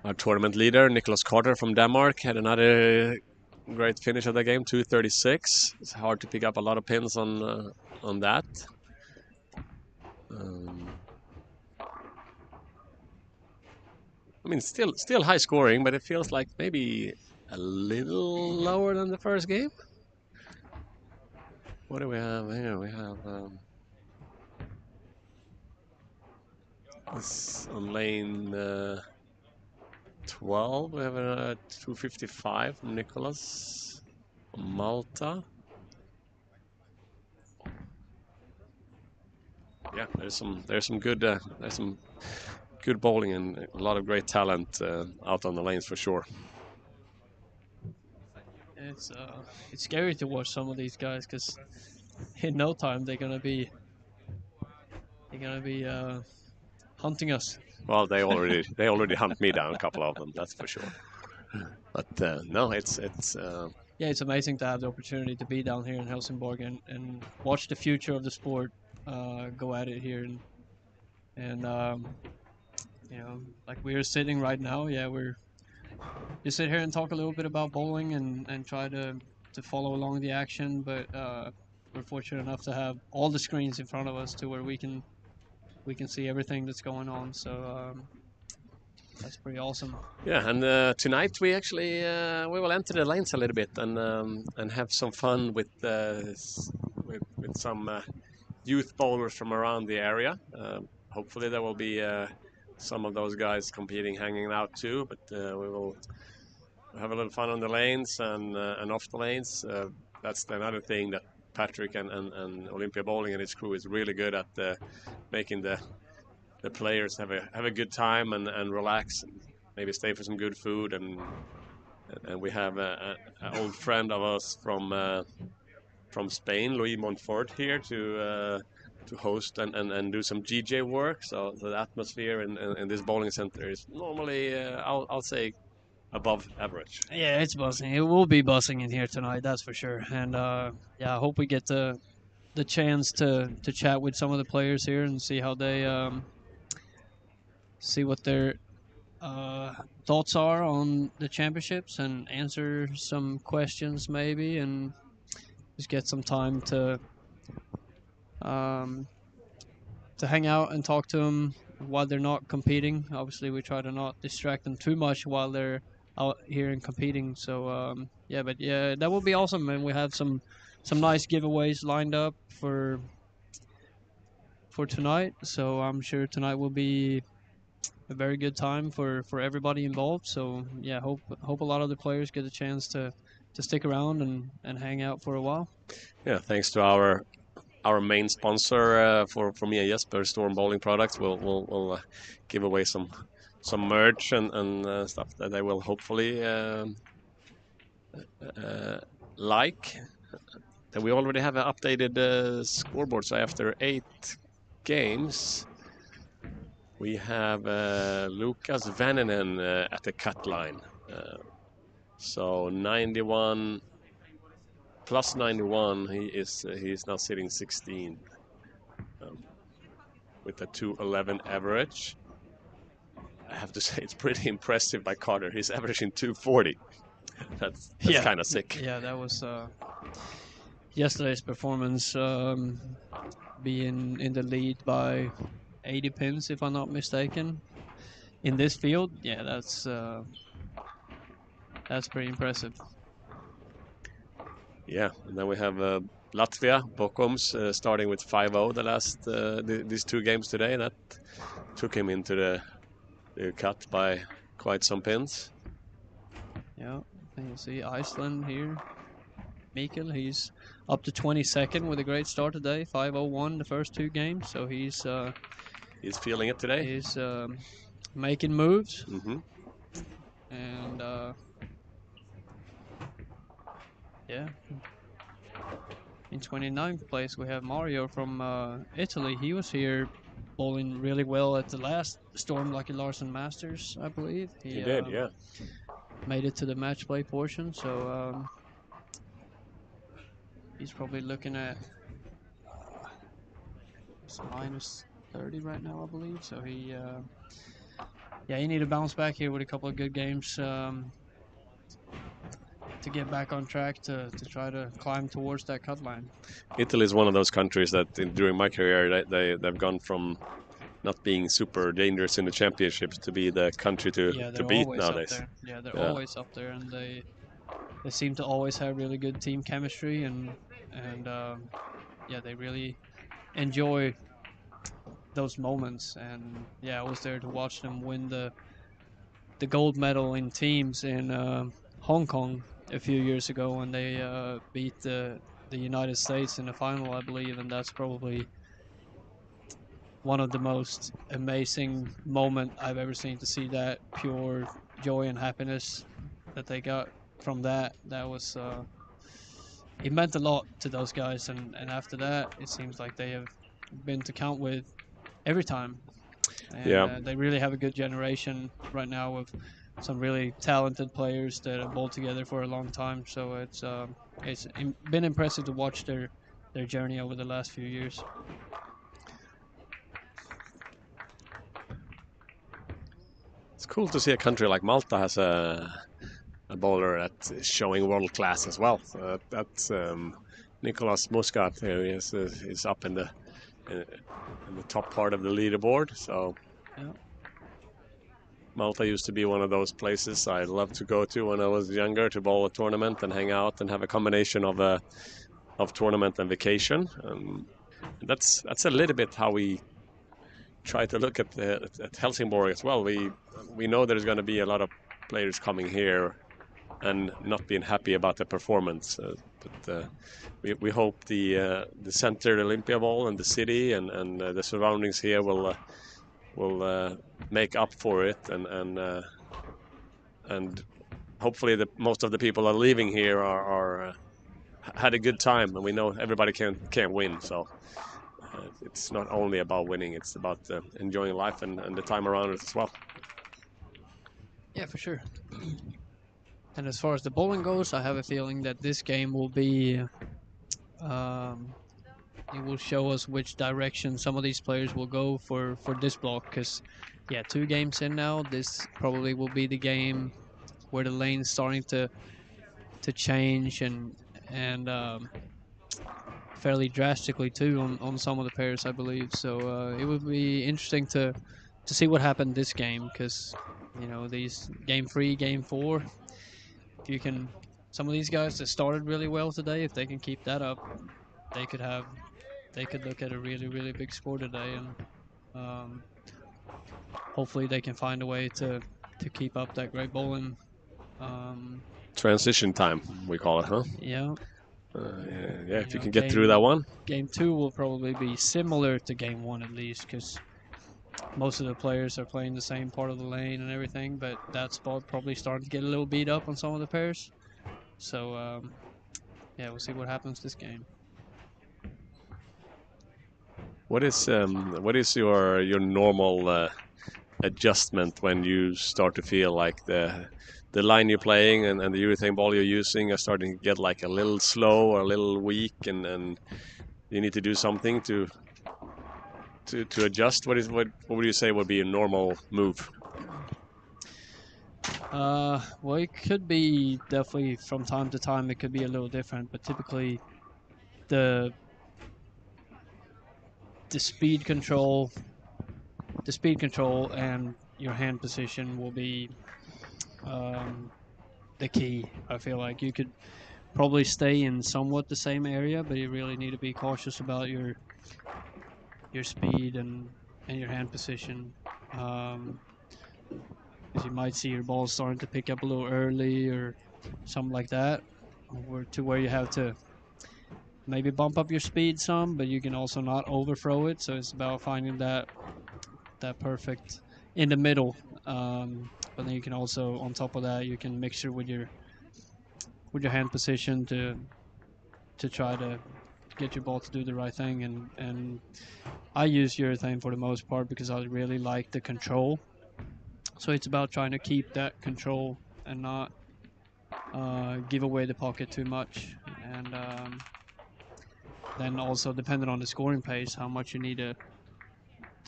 Our tournament leader, Nicholas Carter from Denmark, had another great finish of the game, 236. It's hard to pick up a lot of pins on that. I mean, still high scoring, but it feels like maybe a little lower than the first game. What do we have here? We have this on lane 12. We have a 255 from Nicholas Malta. Yeah, there's some good bowling and a lot of great talent out on the lanes for sure. It's scary to watch some of these guys, because in no time they're gonna be hunting us. Well, they already hunt me down, a couple of them, that's for sure. But no, it's yeah, it's amazing to have the opportunity to be down here in Helsingborg and watch the future of the sport go at it here, and you know, like we're sitting right now. Yeah, you sit here and talk a little bit about bowling and try to follow along the action, but we're fortunate enough to have all the screens in front of us to where we can see everything that's going on. So that's pretty awesome. Yeah, and tonight we actually we will enter the lanes a little bit and have some fun with some youth bowlers from around the area. Hopefully there will be some of those guys competing, hanging out too. But we will have a little fun on the lanes and off the lanes. That's another thing that Patrick and Olympia Bowling and his crew is really good at, making the players have a good time and relax, and maybe stay for some good food. And we have an old friend of us from Spain, Louis Montfort, here to to host and do some GJ work. So the atmosphere in this bowling center is normally, I'll say, above average. Yeah, it's buzzing. It will be buzzing in here tonight, that's for sure. And yeah, I hope we get the chance to chat with some of the players here and see how they see what their thoughts are on the championships and answer some questions maybe, and just get some time to hang out and talk to them while they're not competing. Obviously, we try to not distract them too much while they're out here and competing. So yeah, but yeah, that will be awesome, and we have some nice giveaways lined up for tonight. So I'm sure tonight will be a very good time for everybody involved. So yeah, hope a lot of the players get a chance to stick around and hang out for a while. Yeah, thanks to our main sponsor for me and Jesper, Storm Bowling Products. We'll give away some merch and stuff that they will hopefully like. And we already have an updated scoreboard. So after 8 games, we have Lucas Vanninen at the cut line. So 91 plus 91, he is now sitting 16 with a 211 average. I have to say it's pretty impressive by Carter. He's averaging 240. That's kind of sick. Yeah, that was yesterday's performance, being in the lead by 80 pins, if I'm not mistaken, in this field. Yeah, that's pretty impressive. Yeah, and then we have Latvia, Bokoms, starting with 5-0 the last these 2 games today. That took him into the cut by quite some pins. Yeah, and you see Iceland here. Mikkel, he's up to 22nd with a great start today. 5-0-1 the first 2 games, so he's feeling it today. He's making moves. Mm-hmm. And yeah, in 29th place we have Mario from Italy. He was here bowling really well at the last Storm Lucky Larson Masters, I believe. He did, yeah. Made it to the match play portion, so he's probably looking at minus 30 right now, I believe. So he need to bounce back here with a couple of good games to get back on track to try to climb towards that cut line. Italy is one of those countries that during my career they've gone from not being super dangerous in the championships to be the country to beat nowadays. Yeah, they're always up there, and they seem to always have really good team chemistry, and yeah, they really enjoy those moments. And yeah, I was there to watch them win the gold medal in teams in Hong Kong a few years ago when they beat the United States in the final, I believe, and that's probably one of the most amazing moment I've ever seen, to see that pure joy and happiness that they got from that. That was it meant a lot to those guys, and after that it seems like they have been to count with every time. And they really have a good generation right now with some really talented players that have bowled together for a long time. So it's been impressive to watch their journey over the last few years. It's cool to see a country like Malta has a bowler that's showing world class as well. So that's Nicholas Muscat here is up in the top part of the leaderboard. So yeah. Malta used to be one of those places I loved to go to when I was younger, to bowl a tournament and hang out and have a combination of tournament and vacation. That's a little bit how we try to look at Helsingborg as well. We know there's going to be a lot of players coming here and not being happy about the performance, but we hope the center, the Olympia Bowl, and the city and the surroundings here will make up for it, and hopefully most of the people are leaving here are had a good time, and we know everybody can't win, so it's not only about winning; it's about enjoying life and the time around it as well. Yeah, for sure. And as far as the bowling goes, I have a feeling that this game will be. It will show us which direction some of these players will go for this block. Because, yeah, 2 games in now, this probably will be the game where the lane's starting to change and fairly drastically too on some of the pairs, I believe. So it would be interesting to see what happened this game, because you know these game 3, game 4. If you can, some of these guys that started really well today, if they can keep that up, they could look at a really big score today, and hopefully they can find a way to keep up that great bowling. Transition time, we call it, huh? Yeah. Yeah, if you can get through that one. Game 2 will probably be similar to game 1 at least, because most of the players are playing the same part of the lane and everything, but that spot probably starting to get a little beat up on some of the pairs. So yeah, we'll see what happens this game. What is your normal adjustment when you start to feel like the line you're playing and the urethane ball you're using are starting to get like a little slow or a little weak, and you need to do something to adjust? What would you say would be a normal move? Well, it could be definitely from time to time. It could be a little different, but typically the speed control, and your hand position will be the key. I feel like you could probably stay in somewhat the same area, but you really need to be cautious about your speed and your hand position. Because you might see your ball starting to pick up a little early or something like that, or to where you have to maybe bump up your speed some, but you can also not overthrow it. So it's about finding that perfect in the middle. But then you can also, on top of that, you can mixture with your hand position to try to get your ball to do the right thing. And I use urethane for the most part because I really like the control. So it's about trying to keep that control and not give away the pocket too much. And then also, depending on the scoring pace, how much you need to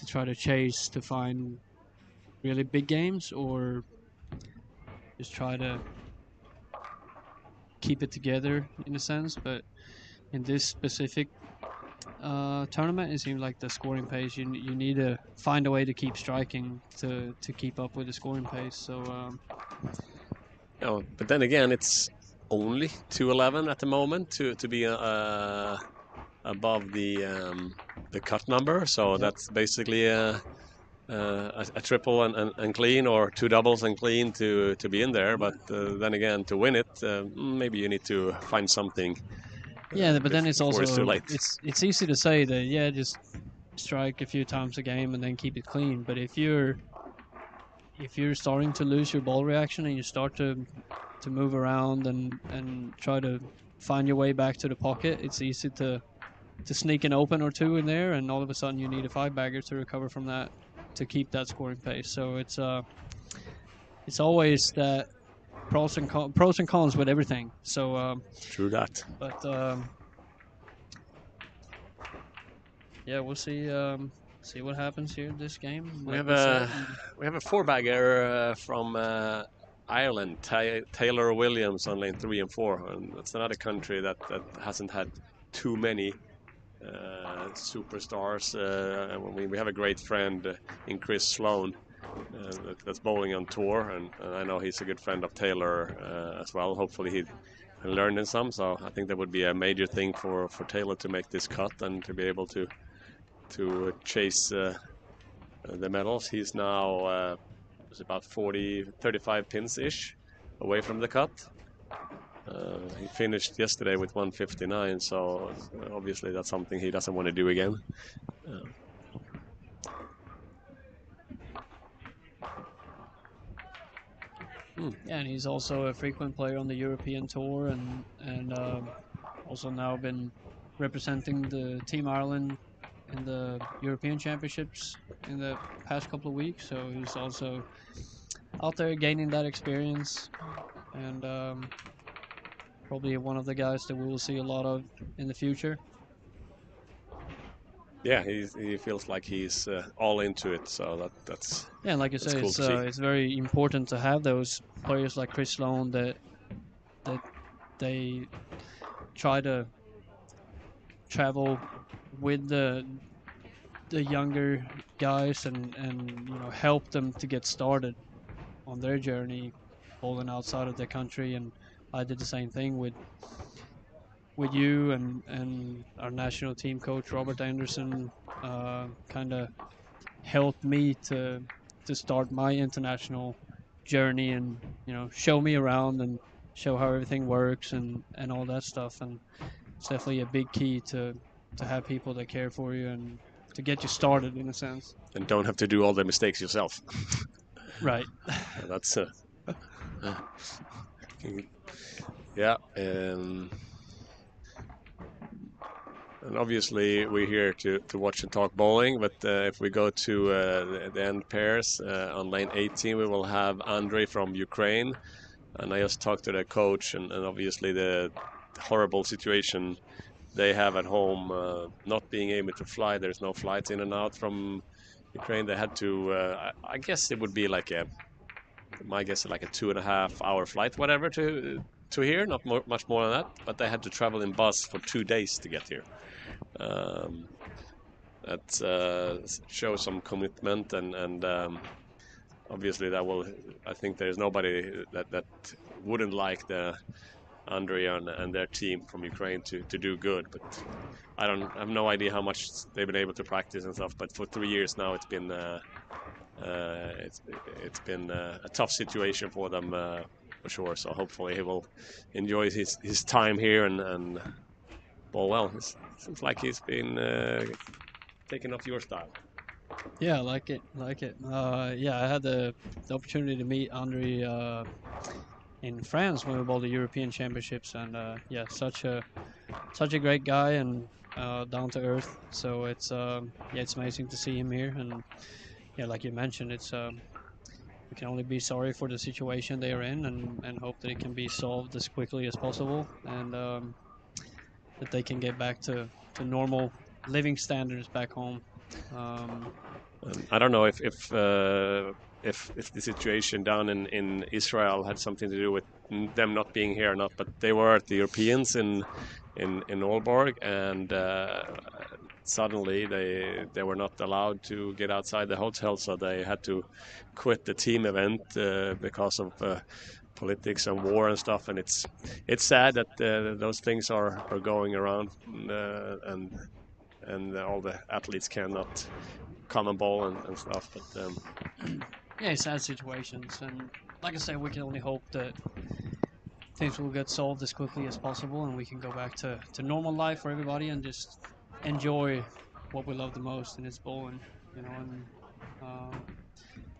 try to chase to find really big games, or just try to keep it together in a sense. But in this specific tournament, it seems like the scoring pace, you need to find a way to keep striking to keep up with the scoring pace. So but then again, it's only 211 at the moment to be above the cut number. So that's basically a triple and clean, or 2 doubles and clean to be in there. But then again, to win it, maybe you need to find something. Yeah, but then it's also too late. It's easy to say that just strike a few times a game and then keep it clean. But if you're starting to lose your ball reaction and you start to move around and try to find your way back to the pocket, it's easy to sneak an open or 2 in there, and all of a sudden you need a 5-bagger to recover from that to keep that scoring pace. So it's always that pros and cons with everything. So True that. But yeah, we'll see what happens here in this game. We have a 4-bagger from Ireland, Taylor Williams on lane 3 and 4, and that's another country that hasn't had too many superstars. We have a great friend in Chris Sloan that's bowling on tour, and I know he's a good friend of Taylor as well. Hopefully he learned in some, so I think that would be a major thing for Taylor to make this cut and to be able to chase the medals. He's now it's about 35 pins ish away from the cut. He finished yesterday with 159, so obviously that's something he doesn't want to do again. Yeah, and he's also a frequent player on the European tour, and also now been representing the Team Ireland in the European Championships in the past couple of weeks, so he's also out there gaining that experience, and probably one of the guys that we will see a lot of in the future. Yeah, he feels like he's all into it, so that's Yeah, and like you say, cool to see. it's very important to have those players like Chris Sloan that they try to travel with the younger guys and help them to get started on their journey bowling outside of their country. And I did the same thing with you and our national team coach Robert Anderson. Kind of helped me to start my international journey, and show me around and show how everything works and all that stuff. And it's definitely a big key to have people that care for you and to get you started in a sense. And don't have to do all the mistakes yourself. Right. That's yeah. And obviously we're here to watch and talk bowling, but if we go to the end pairs on lane 18, we will have Andrei from Ukraine, and I just talked to the coach, and obviously the horrible situation they have at home, not being able to fly. There's no flights in and out from Ukraine. They had to I guess it would be like my guess like a 2.5 hour flight, whatever, to here, not much more than that, but they had to travel in bus for 2 days to get here. That shows some commitment, and obviously that will, I think there's nobody that wouldn't like the Andrei and their team from Ukraine to do good, but I have no idea how much they've been able to practice and stuff, but for 3 years now it's been a tough situation for them, for sure. So hopefully he will enjoy his time here and bowl well. It seems like he's been taking up your style. Yeah, I like it. Yeah, I had the opportunity to meet Andrei in France when we bowled the European Championships, and yeah, such a great guy and down to earth. So it's it's amazing to see him here, and yeah, like you mentioned, it's we can only be sorry for the situation they are in, and hope that it can be solved as quickly as possible, and that they can get back to normal living standards back home. I don't know if the situation down in Israel had something to do with them not being here or not, but they were at the Europeans in Aalborg, and suddenly they were not allowed to get outside the hotel, so they had to quit the team event because of politics and war and stuff. And it's sad that those things are going around, and all the athletes cannot come and bowl and stuff. But yeah, sad situations, and like I say, we can only hope that things will get solved as quickly as possible, and we can go back to normal life for everybody and just enjoy what we love the most, and it's bowling, And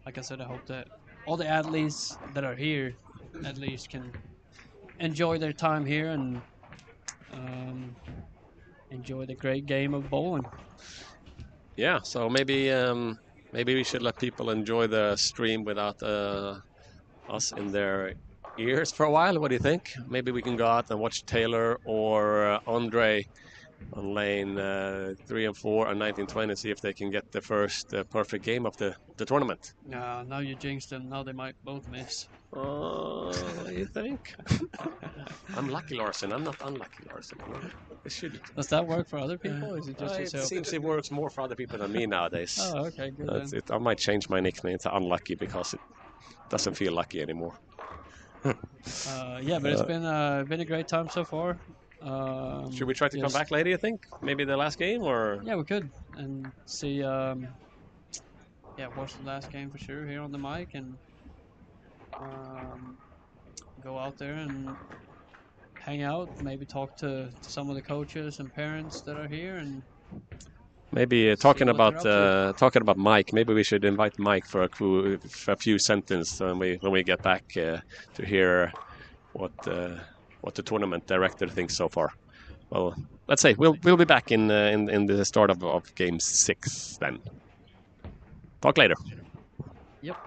like I said, I hope that all the athletes that are here at least can enjoy their time here and enjoy the great game of bowling. Yeah, so maybe we should let people enjoy the stream without us in their ears for a while. What do you think? Maybe we can go out and watch Taylor or Andrei on lane 3 and 4 and 1920, see if they can get the first perfect game of the tournament. Now you jinxed them. Now they might both miss. You think? I'm lucky, Larson. I'm not unlucky, Larson. Does that work for other people? Or is it just yourself? It seems it works more for other people than me nowadays. Oh, okay, good. I might change my nickname to Unlucky because it doesn't feel lucky anymore. Yeah, but it's been a great time so far. Should we try to come back later, you think? Maybe the last game, or? Yeah, we could, and see, watch the last game for sure here on the mic, and go out there and hang out, maybe talk to some of the coaches and parents that are here, and maybe talking about Mike. Maybe we should invite Mike for a few sentences when we get back to hear what the tournament director thinks so far. well, let's say we'll be back in the start of game 6 then. Talk later. Yep.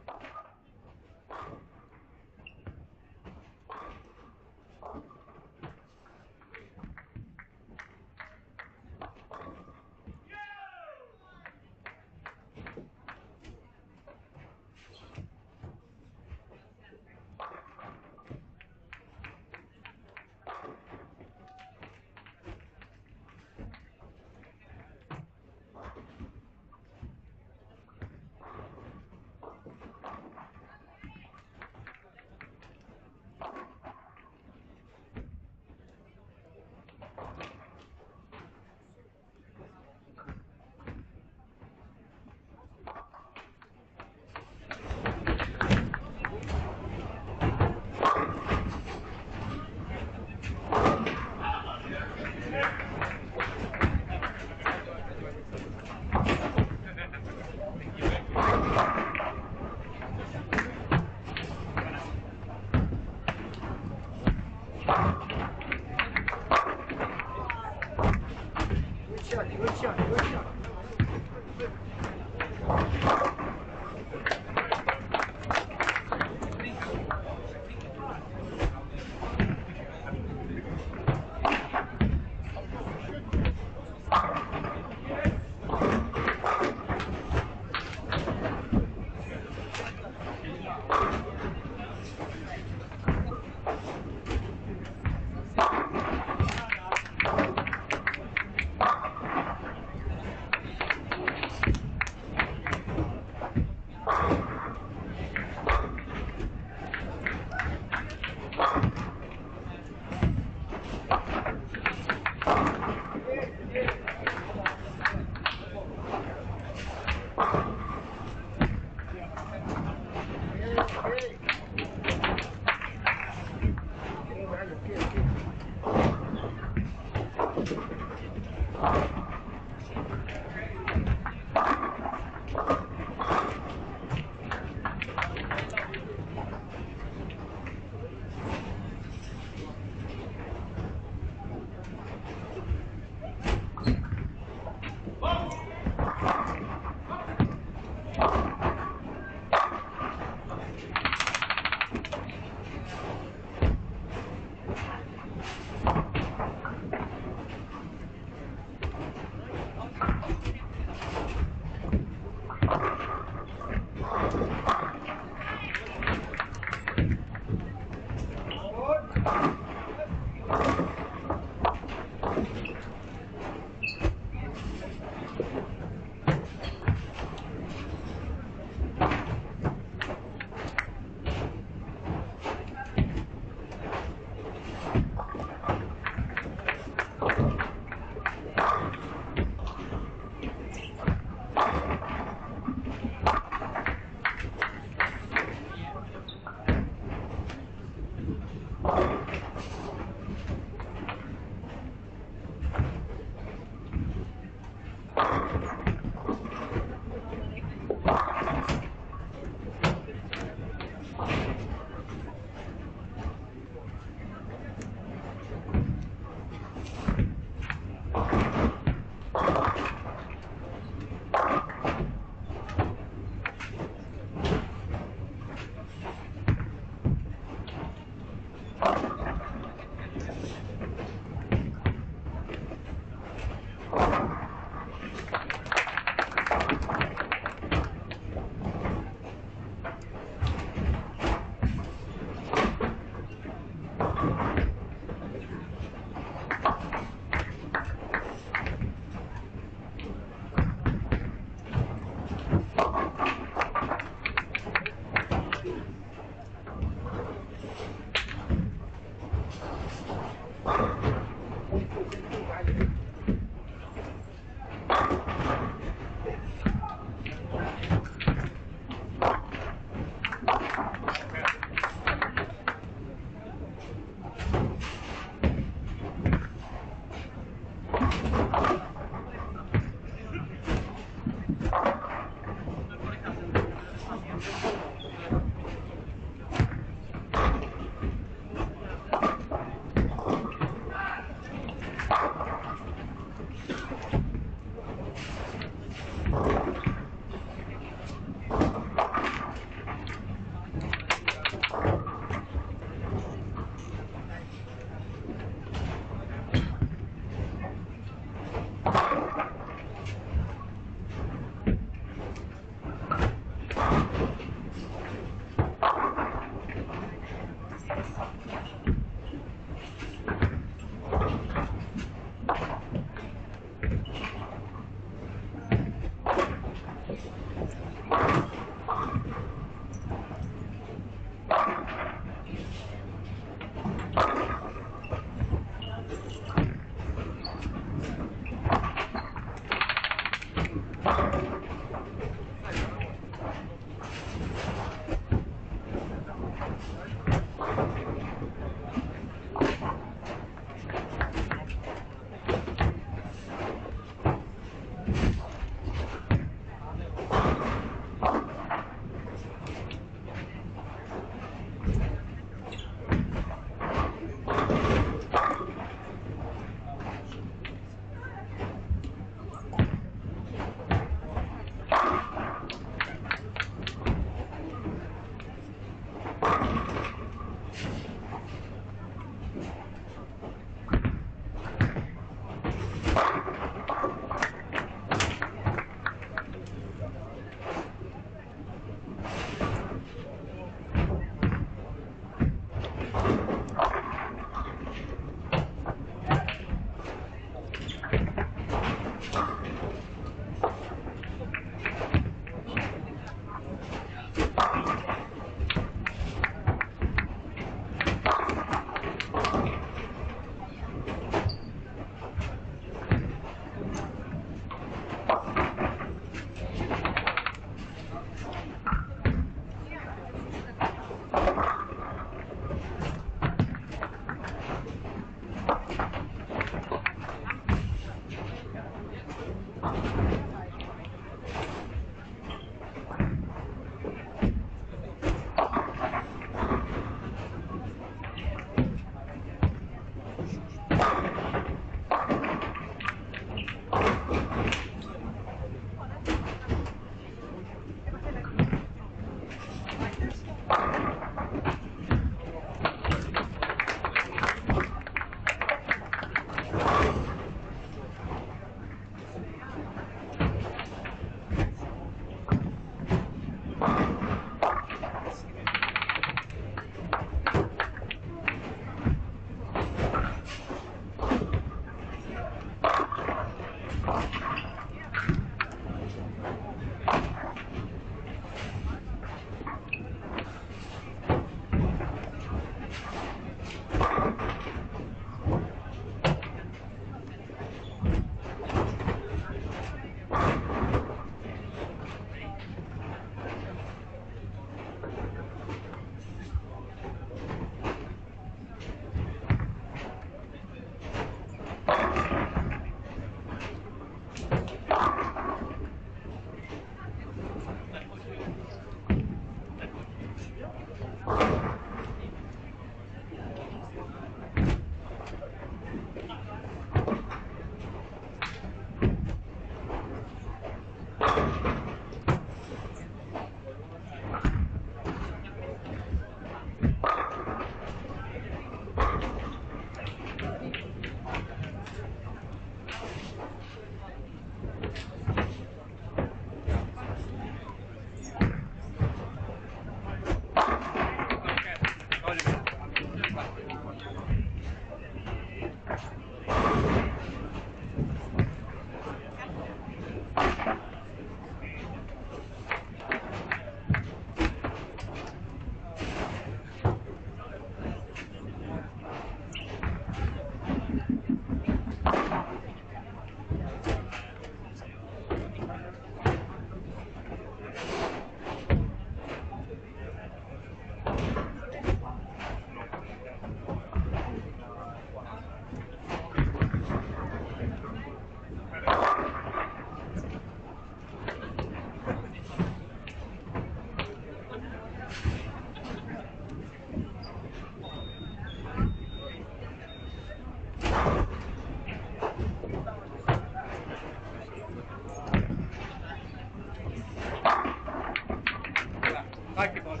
Kaikki pois.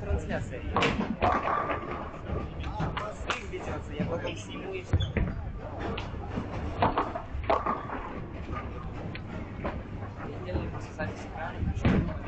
Трансляция. Стрим ведется, я потом сниму и все. Я делаю просто запись экрана, чтобы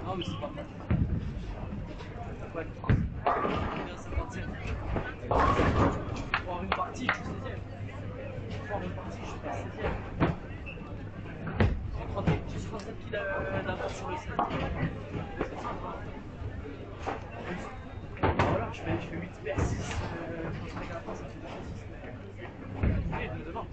Non, mais c'est pas mal. Ouais. 57. Pour une partie, je suis 16ème. Pour une partie, je suis pas 16ème. J'ai 37 kills d'avance sur le 16. Voilà, je fais 8 per 6. Je pense que la fin, ça fait 2 6. Et devant.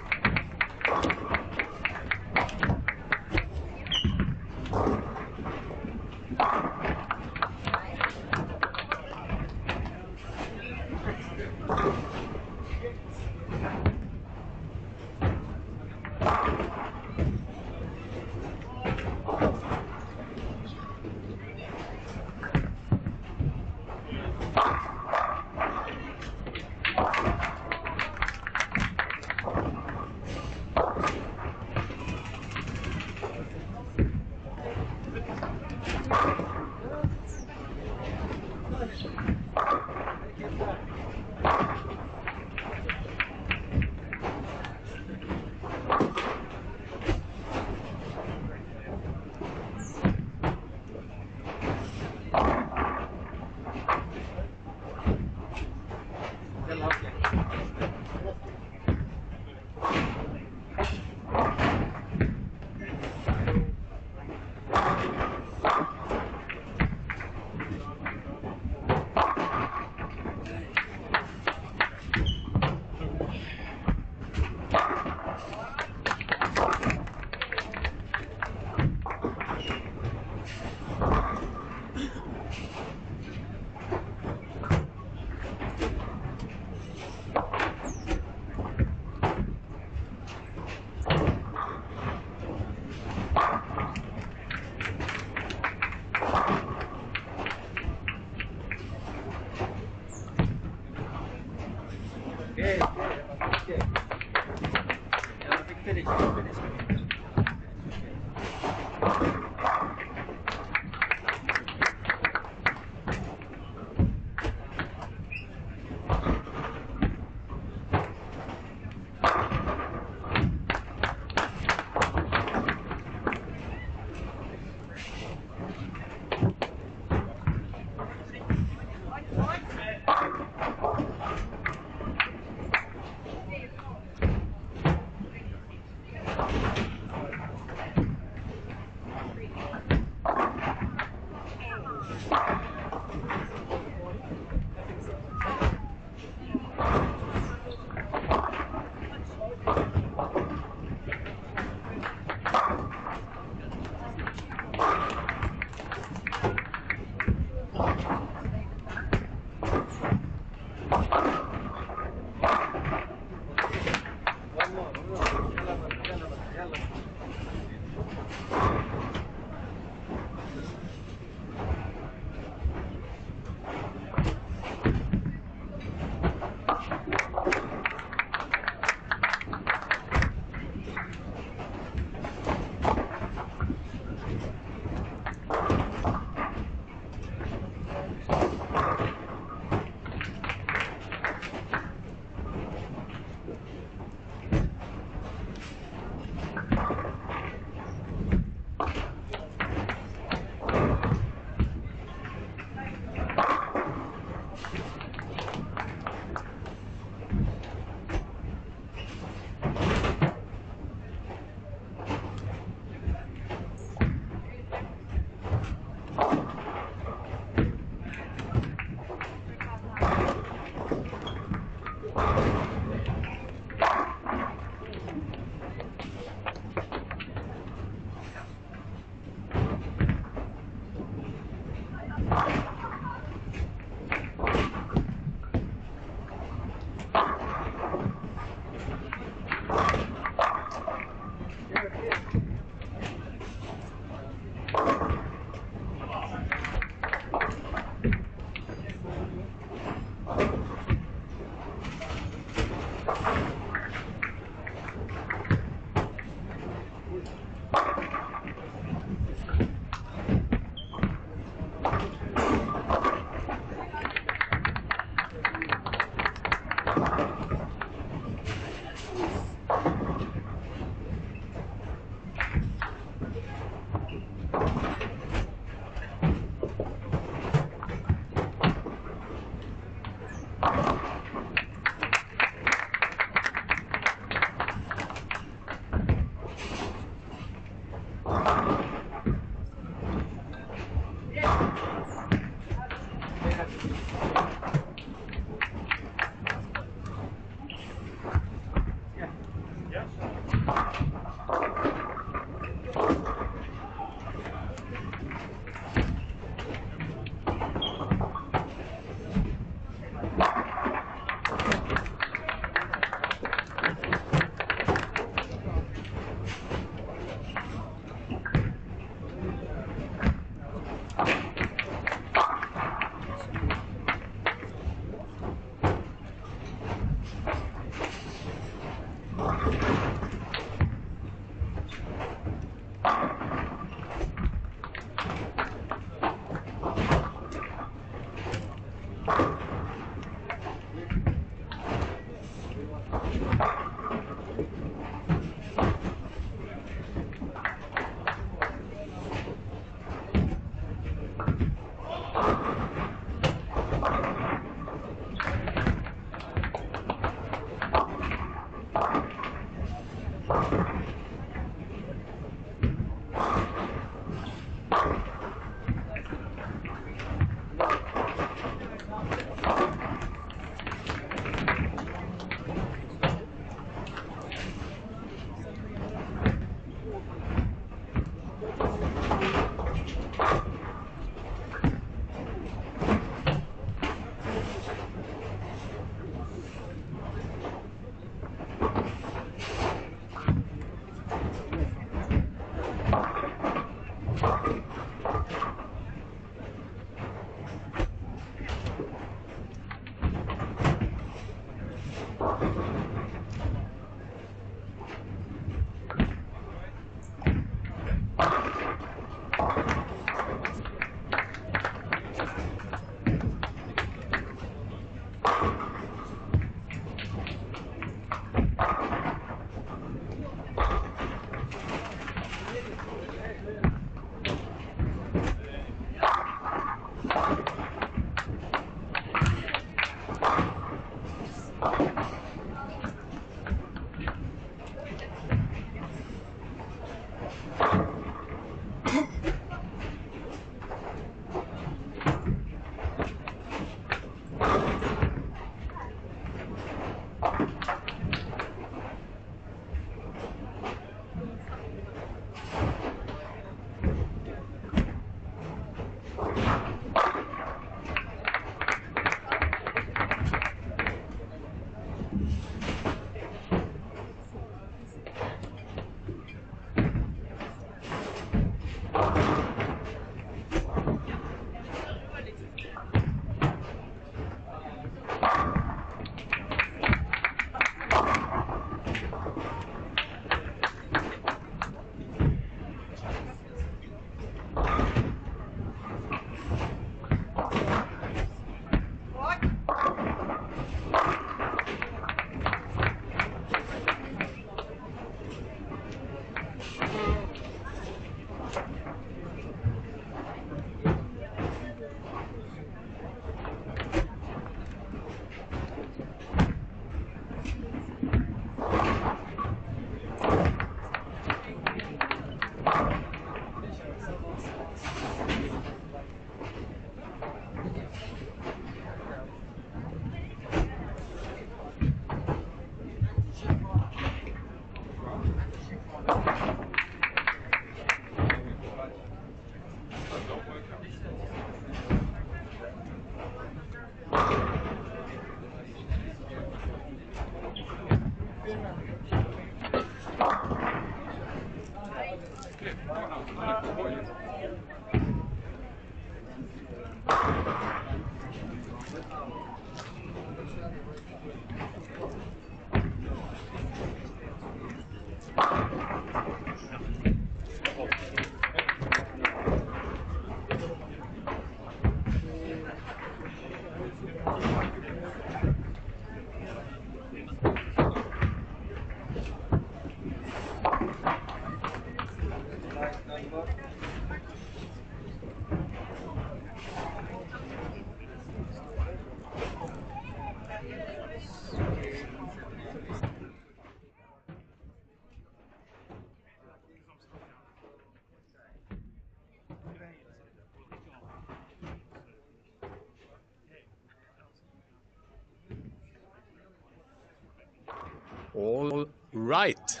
All right,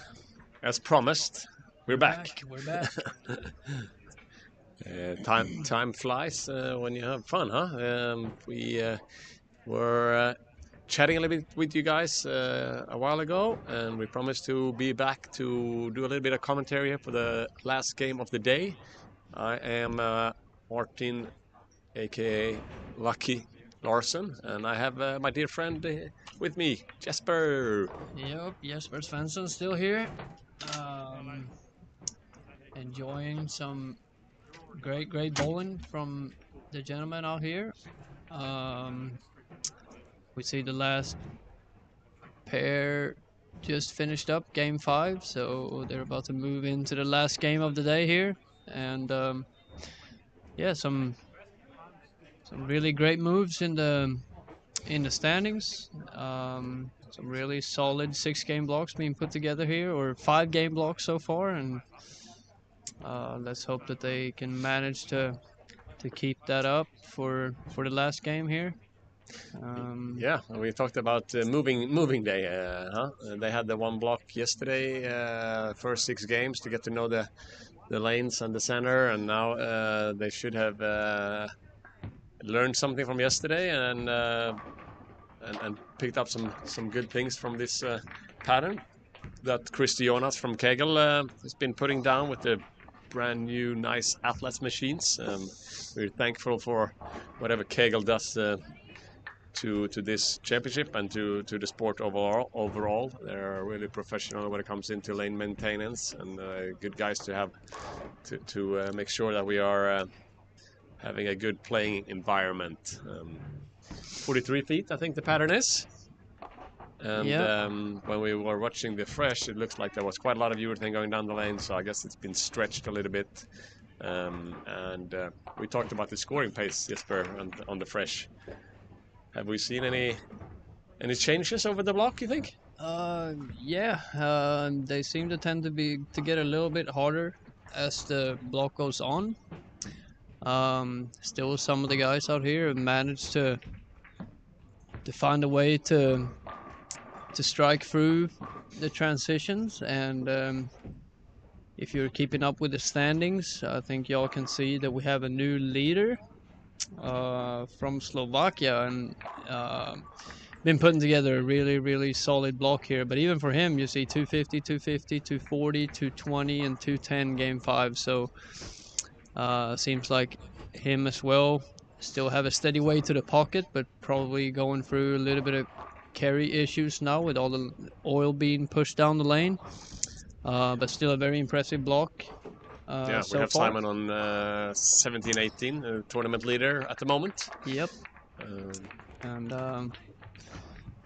as promised, we're back. We're back. Time flies when you have fun, huh? We were chatting a little bit with you guys a while ago, and we promised to be back to do a little bit of commentary here for the last game of the day. I am Martin, aka Lucky Larson, and I have my dear friend with me, Jesper. Yep, Jesper Svensson still here. Enjoying some great bowling from the gentlemen out here. We see the last pair just finished up game 5, so they're about to move into the last game of the day here. And yeah, some really great moves in the standings. Some really solid 6-game blocks being put together here, or 5-game blocks so far, and let's hope that they can manage to keep that up for the last game here. Yeah, we talked about moving day. They had the one block yesterday, first 6 games to get to know the lanes and the center, and now they should have learned something from yesterday and picked up some good things from this pattern that Christy Jonas from Kegel has been putting down with the brand new nice Atlas machines. We're thankful for whatever Kegel does to this championship and to the sport overall. They're really professional when it comes into lane maintenance, and good guys to have to make sure that we are having a good playing environment. 43 feet, I think the pattern is. And when we were watching the fresh, it looks like there was quite a lot of urethane going down the lane, so I guess it's been stretched a little bit. And we talked about the scoring pace, Jesper, on the fresh. Have we seen any changes over the block, you think? Yeah, they seem to tend to get a little bit harder as the block goes on. Still, some of the guys out here have managed to find a way to strike through the transitions, and if you're keeping up with the standings, I think y'all can see that we have a new leader from Slovakia, and been putting together a really solid block here. But even for him, you see 250, 250, 240, 220, and 210 game 5. So seems like him as well still have a steady way to the pocket, but probably going through a little bit of carry issues now with all the oil being pushed down the lane. But still a very impressive block. Yeah, so we have far. Simon on 17-18, tournament leader at the moment. Yep. And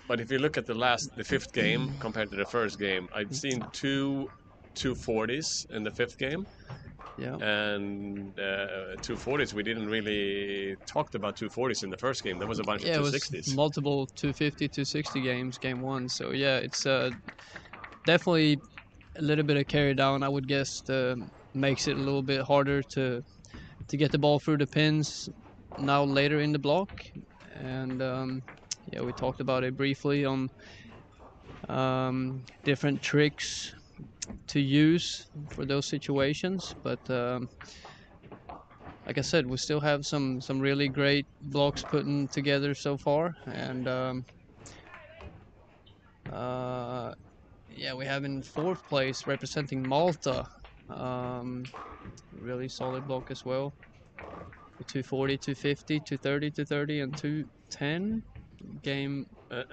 but if you look at the 5th game compared to the first game, I've seen 240s in the 5th game. Yeah. And 240s, we didn't really talked about 240s in the first game. There was a bunch of 260s. It was multiple 250, 260 games, game 1. So yeah, it's definitely a little bit of carry down, I would guess, makes it a little bit harder to get the ball through the pins now later in the block. And yeah, we talked about it briefly on different tricks to use for those situations, but like I said, we still have some really great blocks putting together so far. And yeah, we have in 4th place representing Malta, really solid block as well. 240, 250, 230, 230, and 210 game 5.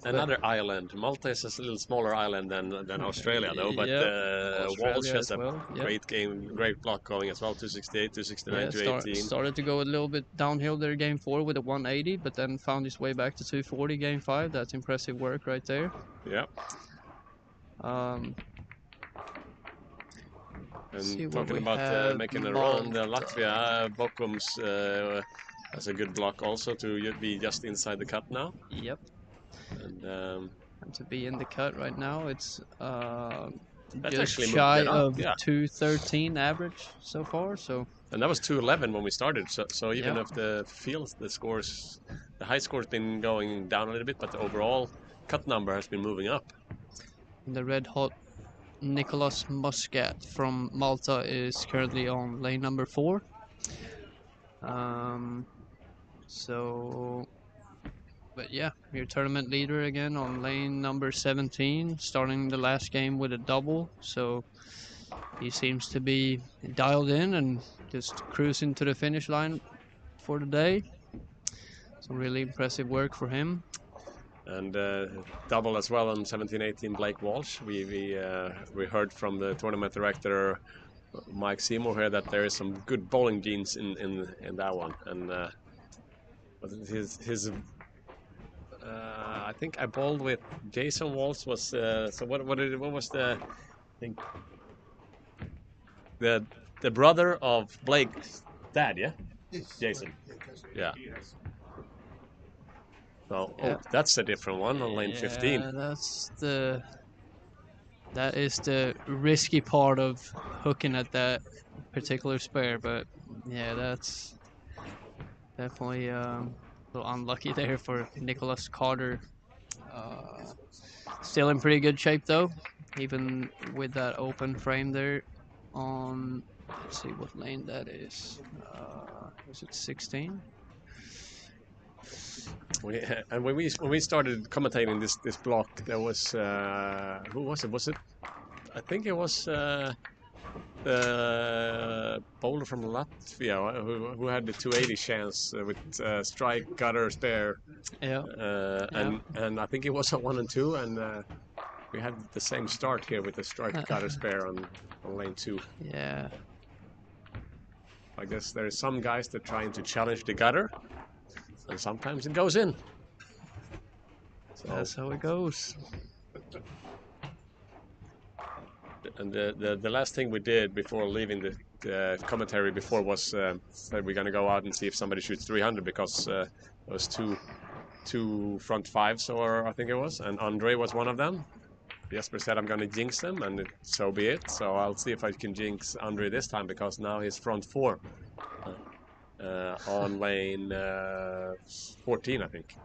Another island. Malta is a little smaller island than Australia, though. But Walsh has a great block going as well. 268, 269, 218. Started to go a little bit downhill there game 4 with a 180, but then found his way back to 240 game 5. That's impressive work right there. Yeah. And talking about making a run, Latvia, Bochum's has a good block also to be just inside the cut now. Yep. And to be in the cut right now, it's just shy of 213 average so far. So. And that was 211 when we started. So even if the high score's been going down a little bit, but the overall cut number has been moving up. And the red hot Nicholas Muscat from Malta is currently on lane number 4. But yeah, your tournament leader again on lane number 17, starting the last game with a double. So he seems to be dialed in and just cruising to the finish line for the day. Some really impressive work for him. And double as well on 17-18 Blake Walsh. We heard from the tournament director Mike Seymour here that there is some good bowling genes in that one. And his I think I bowled with Jason Walsh was so what was the I think the brother of Blake's dad, yeah? Yes. Jason. Yeah. Yes. So Yeah. that's a different one on lane 15. Yeah, that is the risky part of hooking at that particular spare, but yeah, that's definitely a little unlucky there for Nicholas Carter. Still in pretty good shape though, even with that open frame there on, let's see what lane that is. Is it 16? And when we started commentating this block, there was who was it? Was it? I think it was the bowler from Latvia who had the 280 chance with strike, gutter, spare. Yeah. And I think it was a 1 and 2, and we had the same start here with the strike, gutter, spare on lane 2. Yeah. I guess there's some guys that trying to challenge the gutter, and sometimes it goes in. So That's how it goes. And the last thing we did before leaving the commentary before was that we're gonna go out and see if somebody shoots 300, because there was two front fives, or I think it was, and Andre was one of them. Jesper said I'm gonna jinx them, and so be it. So I'll see if I can jinx Andre this time, because now he's front 4 on lane 14, I think.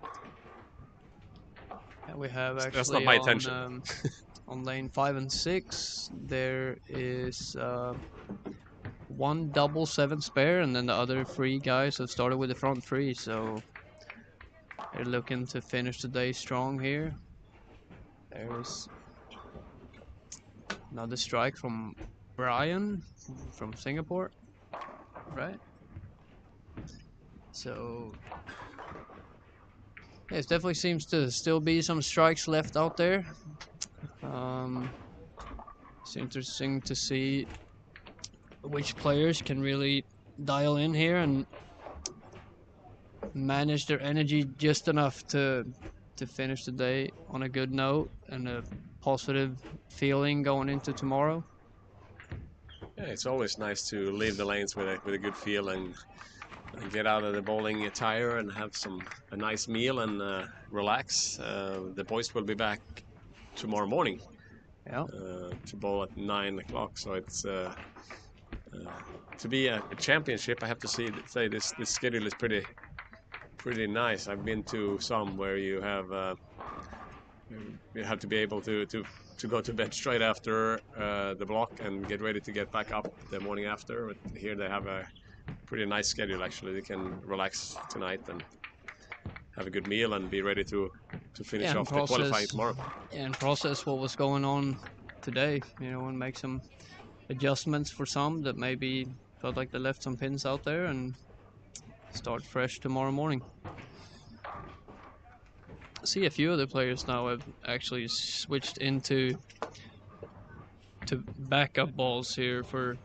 Yeah, we have actually That's not my intention. On lane 5 and 6, there is one double 7 spare, and then the other 3 guys have started with the front 3, so they're looking to finish the day strong here. There's another strike from Brian from Singapore, right? So yeah, it definitely seems to still be some strikes left out there. It's interesting to see which players can really dial in here and manage their energy just enough to finish the day on a good note and a positive feeling going into tomorrow. Yeah, it's always nice to leave the lanes with a good feel and get out of the bowling attire and have a nice meal and relax. The boys will be back tomorrow morning. Yeah. To bowl at 9 o'clock. So it's to be a championship. I have to say this schedule is pretty nice. I've been to some where you have to be able to go to bed straight after the block and get ready to get back up the morning after. But here they have a pretty nice schedule actually. They can relax tonight and have a good meal and be ready to finish off the qualifying tomorrow. Yeah, and process what was going on today, and make some adjustments for some that maybe felt like they left some pins out there, and start fresh tomorrow morning. I see a few of the players now have actually switched into backup balls here for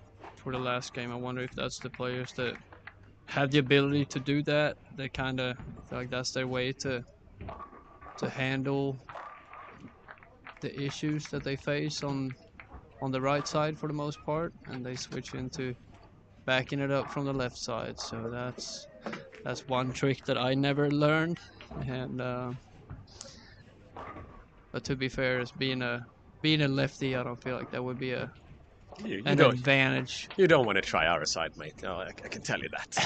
the last game. I wonder if that's the players that have the ability to do that. They kind of feel like that's their way to handle the issues that they face on the right side for the most part, and they switch into backing it up from the left side. So that's one trick that I never learned, and but to be fair, as being a lefty, I don't feel like that would be an advantage. You don't want to try our side, mate. No, I can tell you that.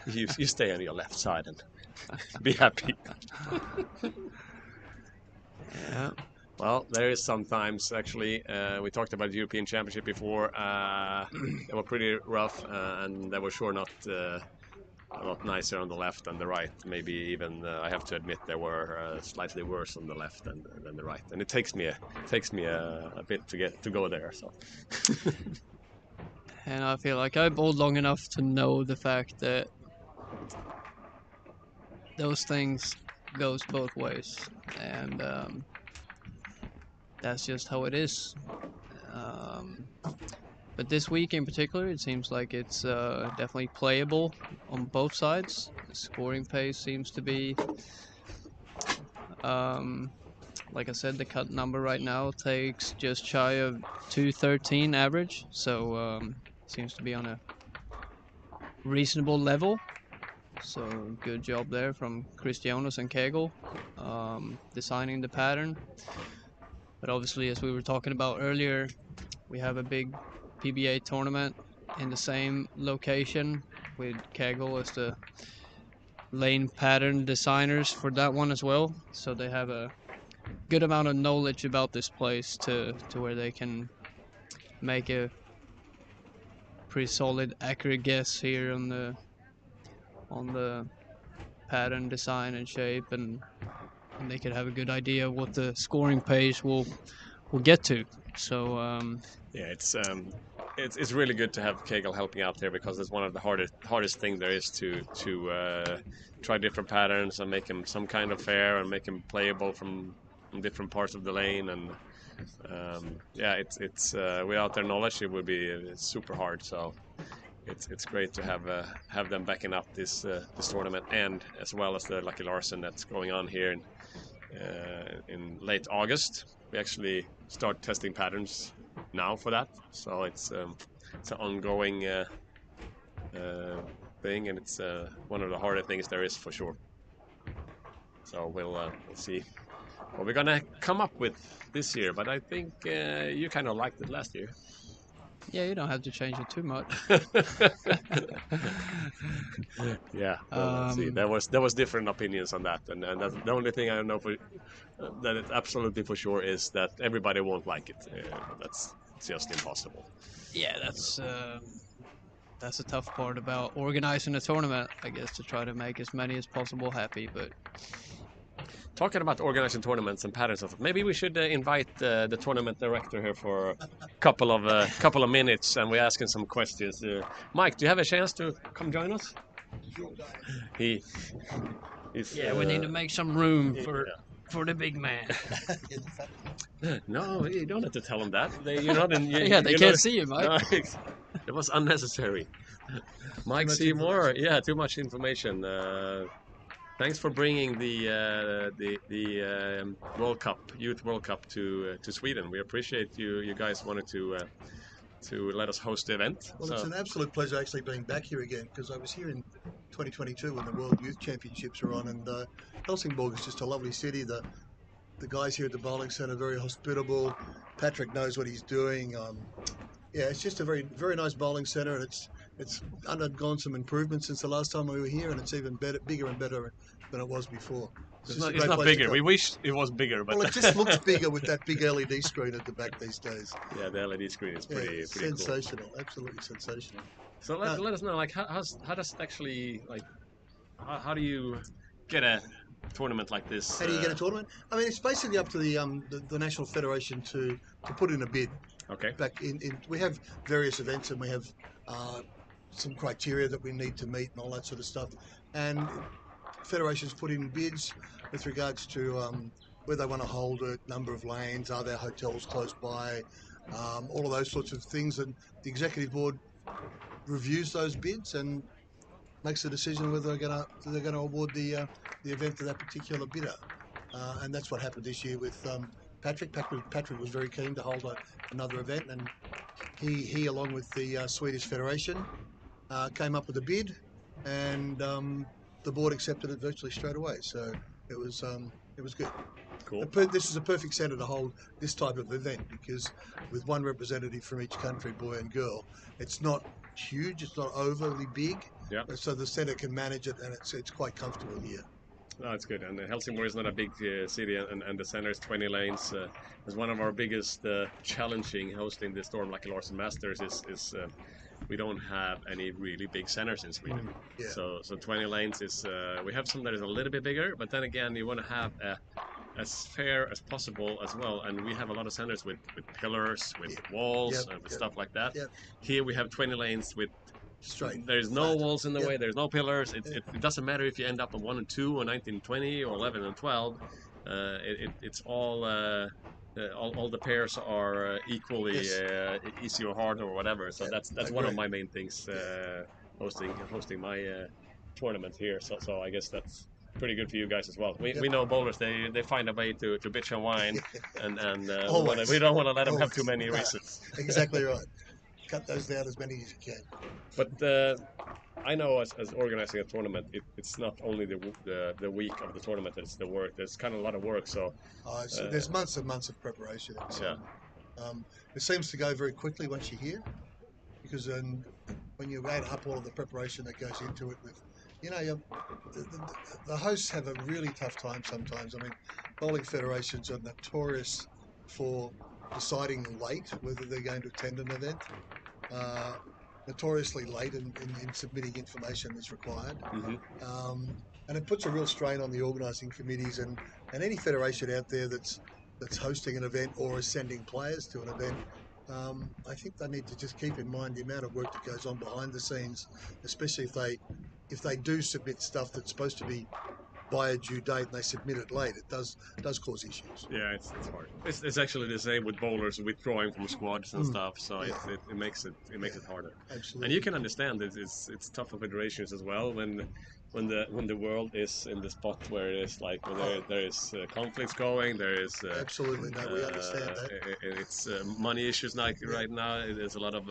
You stay on your left side and be happy. Yeah. Well, there is sometimes actually. We talked about the European Championship before. They were pretty rough, and they were sure not a lot nicer on the left than the right. Maybe even I have to admit they were slightly worse on the left than the right. And it takes me a bit to go there. So. And I feel like I bowled long enough to know the fact that those things goes both ways, and that's just how it is. But this week in particular, it seems like it's definitely playable on both sides. The scoring pace seems to be, like I said, the cut number right now takes just shy of 213 average, so seems to be on a reasonable level. So good job there from Christianos and Kegel, designing the pattern. But obviously, as we were talking about earlier, we have a big PBA tournament in the same location with Kegel as the lane pattern designers for that one as well. So they have a good amount of knowledge about this place to where they can make a pretty solid, accurate guess here on the pattern design and shape, and they could have a good idea of what the scoring pace will get to. So yeah, it's really good to have Kegel helping out there, because it's one of the hardest thing there is to try different patterns and make them some kind of fair and make them playable from different parts of the lane. And yeah, it's without their knowledge it would be super hard. So it's great to have them backing up this tournament, and as well as the Lucky Larsen that's going on here in late August. We actually start testing patterns now for that, so it's an ongoing thing, and it's one of the harder things there is for sure. So we'll see what we're gonna come up with this year, but I think you kind of liked it last year. yeah, you don't have to change it too much. Yeah, well, let's see. There was different opinions on that, and that's the only thing I know for that it's absolutely for sure is that everybody won't like it. That's just impossible. Yeah, that's a tough part about organizing a tournament, I guess, to try to make as many as possible happy. But talking about organizing tournaments and patterns, maybe we should invite the tournament director here for a couple of minutes, and we're asking some questions. Mike, do you have a chance to come join us? He's, we need to make some room for the big man. No, you don't have to tell them that. You're not in. They can't see you, Mike. No, it was unnecessary. Mike Seymour, yeah, too much information. Thanks for bringing the World Cup, Youth World Cup to Sweden. We appreciate you guys wanted to let us host the event. Well, it's an absolute pleasure actually being back here again, because I was here in 2022 when the World Youth Championships were on, and Helsingborg is just a lovely city. The guys here at the bowling centre are very hospitable. Patrick knows what he's doing. Yeah, it's just a very, very nice bowling centre, and it's undergone some improvements since the last time we were here, and it's even bigger and better than it was before. It's not bigger. We wish it was bigger, but well, it just looks bigger with that big LED screen at the back these days. Yeah, the LED screen is pretty sensational, cool. Absolutely sensational. So let us know, like, how does it actually, like, how do you get a tournament like this? How do you get a tournament? I mean, it's basically up to the National Federation to put in a bid. Okay. Back in we have various events, and we have some criteria that we need to meet and all that sort of stuff. And federations put in bids with regards to where they want to hold it, number of lanes, are there hotels close by, all of those sorts of things. And the executive board reviews those bids and makes a decision whether they're going to award the event to that particular bidder. And that's what happened this year with Patrick. Patrick was very keen to hold another event, and he along with the Swedish Federation came up with a bid, and the board accepted it virtually straight away. So it was good. Cool. This is a perfect centre to hold this type of event, because with one representative from each country, boy and girl, it's not huge, it's not overly big. Yeah. So the centre can manage it, and it's quite comfortable here. No, it's good. And Helsingborg is not a big city, and the center is 20 lanes. It's one of our biggest challenging hosting the Storm Lucky Larsen Masters is we don't have any really big centers in Sweden. So 20 lanes is we have some that is a little bit bigger, but then again, you want to have as fair as possible as well. And we have a lot of centers with pillars, with walls, with stuff like that. Yep. Here we have 20 lanes with Straight. There's no Flat. walls in the Yep. way. There's no pillars. It doesn't matter if you end up on 1 and 2 or 19 and 20 or 11 and 12. It's all the pairs are equally easy or hard or whatever. So that's one of my main things hosting my tournament here. So I guess that's pretty good for you guys as well. We know bowlers they find a way to bitch and whine, and we don't want to let them have too many races. Exactly right. Cut those down as many as you can. But I know as organizing a tournament, it's not only the week of the tournament that's the work. There's kind of a lot of work. So there's months and months of preparation. It seems to go very quickly once you're here, because when you add up all of the preparation that goes into it, the hosts have a really tough time sometimes. I mean, bowling federations are notorious for deciding late whether they're going to attend an event. Notoriously late in submitting information that's required. And it puts a real strain on the organising committees and any federation out there that's hosting an event or is sending players to an event. I think they need to just keep in mind the amount of work that goes on behind the scenes, especially if they do submit stuff that's supposed to be by a due date and they submit it late. It does cause issues. Yeah, it's hard. It's actually the same with bowlers withdrawing from squads and stuff. So it makes it harder. Absolutely. And you can understand it's tough for federations as well when the world is in the spot where it is like there is conflicts going. There is absolutely no. We understand that. It's money issues like right now. There's a lot of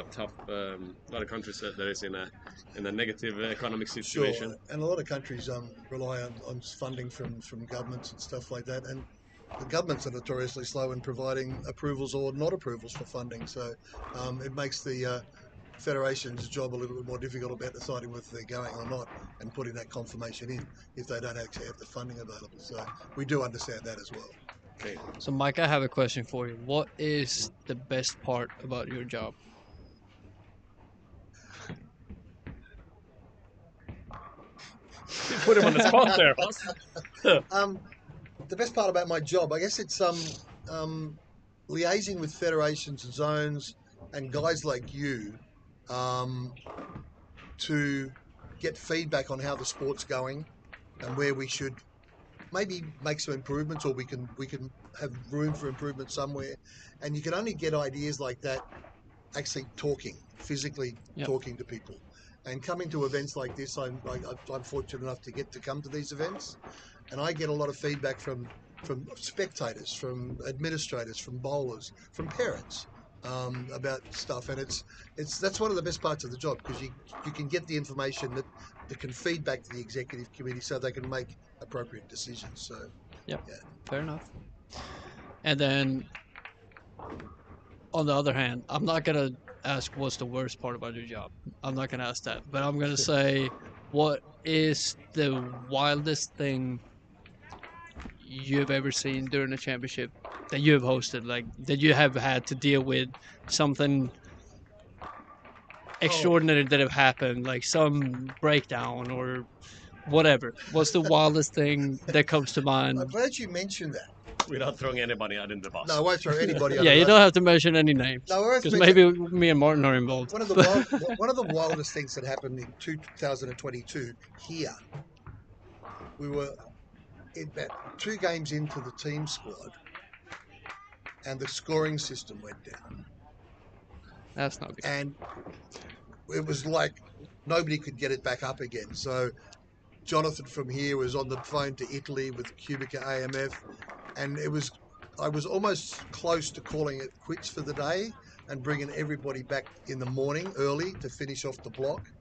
tough a lot of countries that is in a negative economic situation. Sure. And a lot of countries rely on funding from governments and stuff like that, and the governments are notoriously slow in providing approvals or not approvals for funding, so it makes the federation's job a little bit more difficult about deciding whether they're going or not and putting that confirmation in if they don't actually have the funding available. So we do understand that as well. Okay. So Mike, I have a question for you. What is the best part about your job? You put him on the spot there. The best part about my job, I guess it's liaising with federations and zones and guys like you to get feedback on how the sport's going and where we should maybe make some improvements, or we can have room for improvement somewhere. And you can only get ideas like that actually physically talking to people. And coming to events like this, I'm fortunate enough to get to come to these events, and I get a lot of feedback from spectators, from administrators, from bowlers, from parents about stuff, and that's one of the best parts of the job, because you can get the information that can feed back to the executive committee so they can make appropriate decisions. So fair enough. And then on the other hand, I'm not gonna ask what's the worst part about your job. I'm not gonna ask that, but I'm gonna say, what is the wildest thing you've ever seen during a championship that you have hosted, like that you have had to deal with something extraordinary that have happened, like some breakdown or whatever? What's the wildest thing that comes to mind? I'm glad you mentioned that. Without throwing anybody out in the bus. No, I won't throw anybody out. Yeah, you don't have to mention any names. No, because maybe me and Martin are involved. One of the wildest things that happened in 2022 here, we were about 2 games into the team squad, and the scoring system went down. That's not good. And it was like nobody could get it back up again. So Jonathan from here was on the phone to Italy with Cubica AMF, and I was almost close to calling it quits for the day and bringing everybody back in the morning early to finish off the block,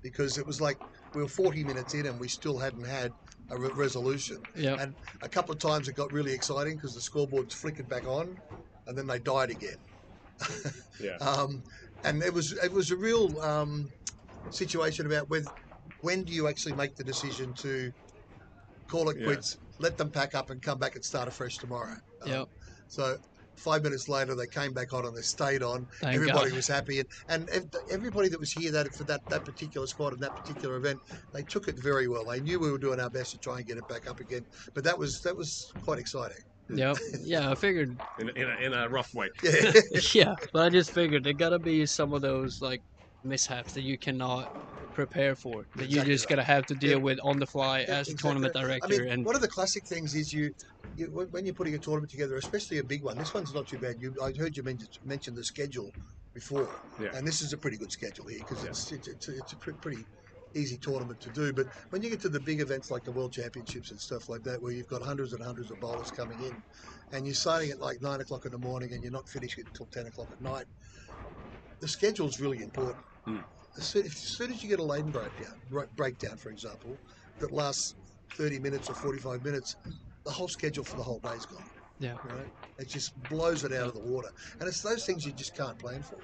because it was like we were 40 minutes in and we still hadn't had a resolution. Yep. And a couple of times it got really exciting because the scoreboards flickered back on and then they died again. And it was a real situation about when do you actually make the decision to call it quits, let them pack up and come back and start afresh tomorrow. Yep. So 5 minutes later, they came back on and they stayed on. Thank Everybody God. was happy, and everybody that was here for that particular squad and that particular event, they took it very well. They knew we were doing our best to try and get it back up again. But that was quite exciting. Yep. Yeah, I figured. In a rough way. Yeah. Yeah, but I just figured there gotta be some of those like mishaps that you cannot prepare for, that you Exactly just right. gotta have to deal Yeah. with on the fly Yeah, as a exactly. tournament I director. mean, And one of the classic things is you when you're putting a tournament together, especially a big one. This one's not too bad. I heard you mention the schedule before, Yeah. and this is a pretty good schedule here because it's a pretty easy tournament to do. But when you get to the big events like the World Championships and stuff like that, where you've got hundreds and hundreds of bowlers coming in, and you're starting at like 9 o'clock in the morning and you're not finishing until 10 o'clock at night, the schedule's really important. As soon as you get a lane breakdown, for example, that lasts 30 minutes or 45 minutes, the whole schedule for the whole day's gone. yeah, Right? It just blows it out of the water. And it's those things you just can't plan for.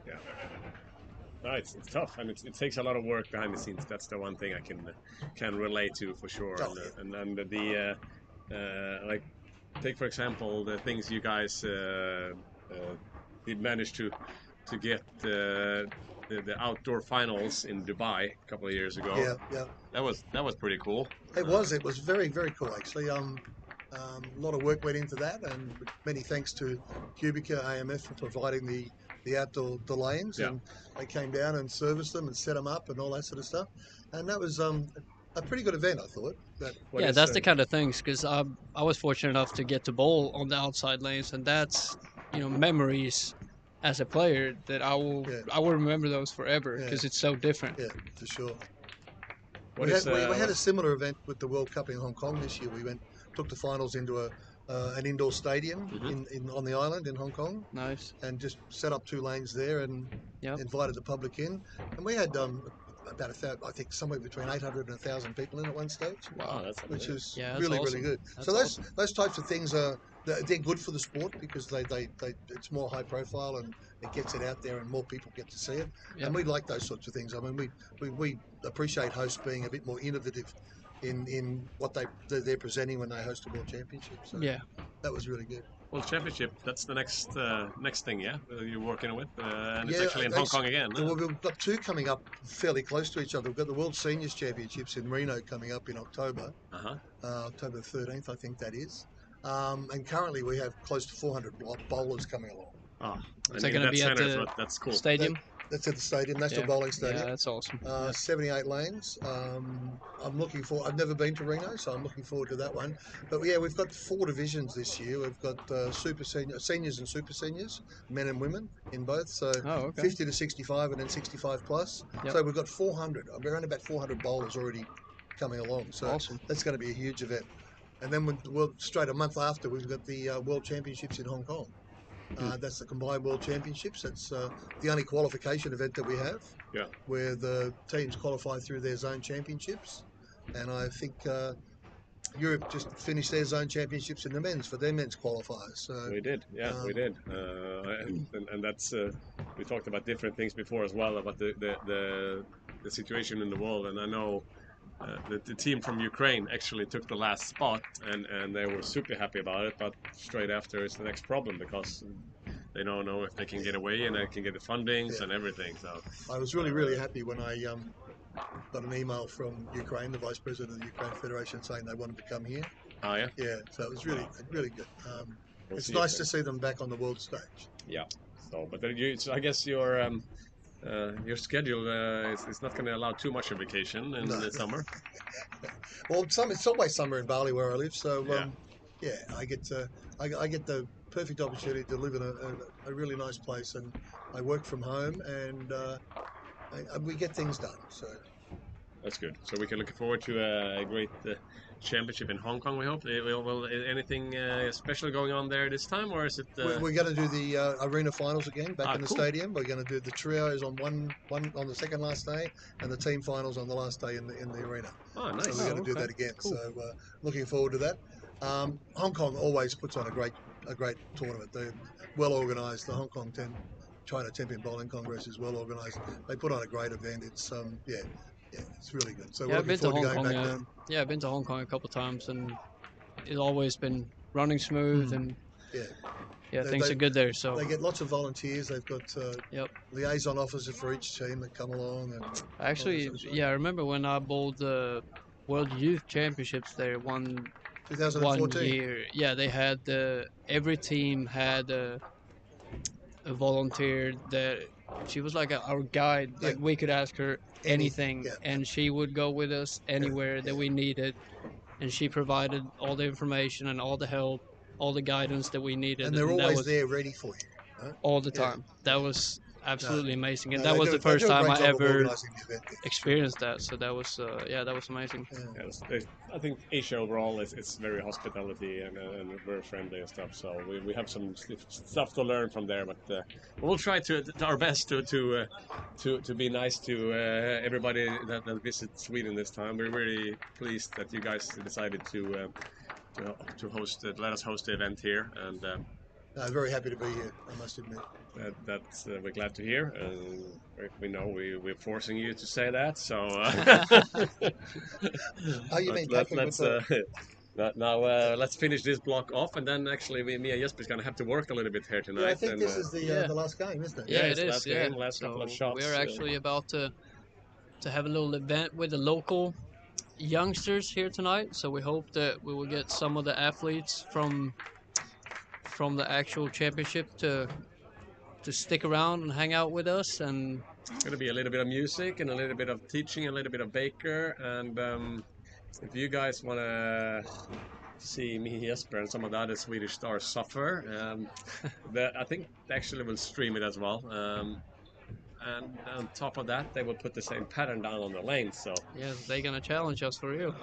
Yeah. No, it's tough, and it takes a lot of work behind the scenes. That's the one thing I can relate to for sure. Oh, And the like, take for example the things you guys did manage to get the outdoor finals in Dubai a couple of years ago. Yeah. That was pretty cool. It was very, very cool actually. A lot of work went into that, and many thanks to Cubica AMF for providing the outdoor lanes, Yeah. and they came down and serviced them and set them up and all that sort of stuff. And that was a pretty good event, I thought. yeah, that's the kind of things, because I was fortunate enough to get to bowl on the outside lanes, and that's memories as a player that I will remember those forever, because it's so different. Yeah, for sure. What We is, had a similar event with the World Cup in Hong Kong this year. We took the finals into an indoor stadium on the island in Hong Kong, Nice. and just set up 2 lanes there and invited the public in. And we had about 1,000, I think somewhere between 800 and 1,000 people in at one stage. Wow, that's which amazing. is Yeah, that's really awesome. good. That's So awesome. those types of things they're good for the sport because they it's more high profile and it gets it out there and more people get to see it. Yep. And we like those sorts of things. I mean, we appreciate hosts being a bit more innovative in what they're presenting when they host a World Championship. So Yeah. that was really good. World Championship. That's the next thing, yeah. You're working with, and it's Yeah, actually in Hong Kong again. Well, we've got 2 coming up fairly close to each other. We've got the World Seniors Championships in Reno coming up in October, October 13th, I think that is. And currently we have close to 400 bowlers coming along. Oh, Is that going to be at the that's cool. stadium? That's at the stadium, National Bowling Stadium. Yeah, that's awesome. 78 lanes. I'm looking for. I've never been to Reno, so I'm looking forward to that one. But yeah, we've got 4 divisions this year. We've got seniors and super seniors, men and women in both. So 50 to 65 and then 65 plus. Yep. So we've got 400. We're around about 400 bowlers already coming along. So Awesome. that's going to be a huge event. And then straight a month after, we've got the World Championships in Hong Kong. That's the combined World Championships. That's the only qualification event that we have, where the teams qualify through their zone championships. And I think Europe just finished their zone championships in the men's for their men's qualifiers. So we did, we did, and that's we talked about different things before as well about the situation in the world, and I know. The team from Ukraine actually took the last spot, and they were super happy about it. But straight after, it's the next problem because they don't know if they can get away and they can get the fundings and everything. So I was really happy when I got an email from Ukraine, the vice president of the Ukraine Federation, saying they wanted to come here. Oh yeah. Yeah. So it was really good. We'll it's nice to see them back on the world stage. Yeah. So, but I guess your schedule is not going to allow too much of vacation in the summer. Well, it's always summer in Bali where I live, so I get the perfect opportunity to live in a really nice place, and I work from home, and we get things done. So that's good. So we can look forward to a great championship in Hong Kong. We hope. Will anything special going on there this time, or is it? We're going to do the arena finals again back in the stadium. We're going to do the trios on one on the second last day, and the team finals on the last day in the arena. Oh, nice. So we're going to do that again. Cool. So looking forward to that. Hong Kong always puts on a great tournament. They're well organised. The Hong Kong China Tenpin Bowling Congress is well organised. They put on a great event. It's it's really good. So we're I've been looking to forward Hong to Kong. going back there. I've been to Hong Kong a couple times, and it's always been running smooth. And Yeah, They- things they- are good there. So They get lots of volunteers. They've got Yep. liaison officers for each team that come along. And actually, sort of stuff. yeah, I remember when I bowled the World Youth Championships there one 2014. year. Yeah, they had every team had a volunteer that she was like our guide. Like Yeah. we could ask her anything, yeah. and she would go with us anywhere that we needed, and she provided all the information and all the help, all the guidance that we needed. And they're that always was there, ready for you. Right? all the Yeah. time. That was absolutely amazing, and No, that they was do- the they first do a time great I job of ever organising the event there. experienced that. So that was that was amazing. Yeah. Yes, I think Asia overall is very hospitality and very friendly and stuff. So we have some stuff to learn from there, but we'll try to our best to be nice to everybody that visits Sweden this time. We're really pleased that you guys decided to host it, let us host the event here, and No, very happy to be here, I must admit. that's we're glad to hear. We know we're forcing you to say that, so. Oh, you mean let's tackling with the... now let's finish this block off, and then actually me and Jesper's gonna have to work a little bit here tonight. Yeah, I think and, this is the last game, isn't it? Yeah, it's it is. last Yeah, game, last couple of so shots, we're actually about to have a little event with the local youngsters here tonight. So we hope that we will get some of the athletes from the actual championship to stick around and hang out with us. And It's gonna be a little bit of music and a little bit of teaching, a little bit of Baker, and if you guys wanna see me, Jesper, and some of the other Swedish stars suffer, I think they actually will stream it as well. And on top of that, they will put the same pattern down on the lane. So yeah, they're gonna challenge us for real.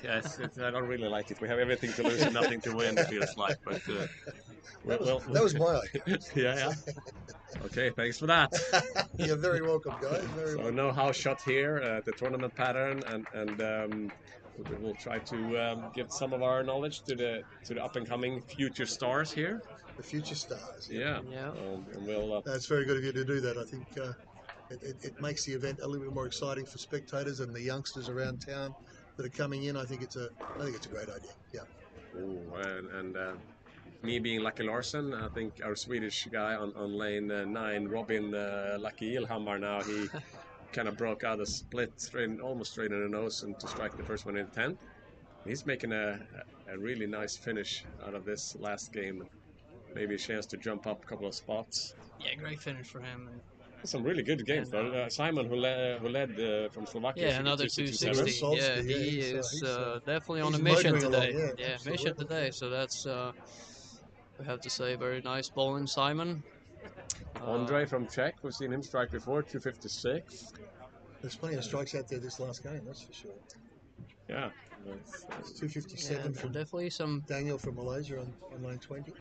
yes, I don't really like it. We have everything to lose and nothing to win. It feels like, but That was my idea. yeah. Okay, thanks for that. You're very welcome, guys. Very So welcome. no house shot here, the tournament pattern, and we will try to give some of our knowledge to the up and coming future stars here. The future stars. Yeah. Yeah. And we'll. That's very good of you to do that. I think it makes the event a little bit more exciting for spectators and the youngsters around town that are coming in. I think it's a great idea. Yeah. Ooh, and me being Lucky Larsen, I think our Swedish guy on lane 9, Robin Lucky Ilhammar, now he kind of broke out a split almost straight in the nose and to strike the first one in 10th. He's making a really nice finish out of this last game. Maybe a chance to jump up a couple of spots. Yeah, great finish for him. Some really good games though. Simon, who led from Slovakia. Yeah, another 260. 267. Yeah, he he's, is definitely on a he's mission motoring today. along, Yeah, absolutely. mission today. So that's we have to say very nice bowling, Simon. Andre from Czech, we've seen him strike before, 256. There's plenty of strikes out there this last game, that's for sure. Yeah. It's 257 Yeah, from definitely some. Daniel from Malaysia on lane 20.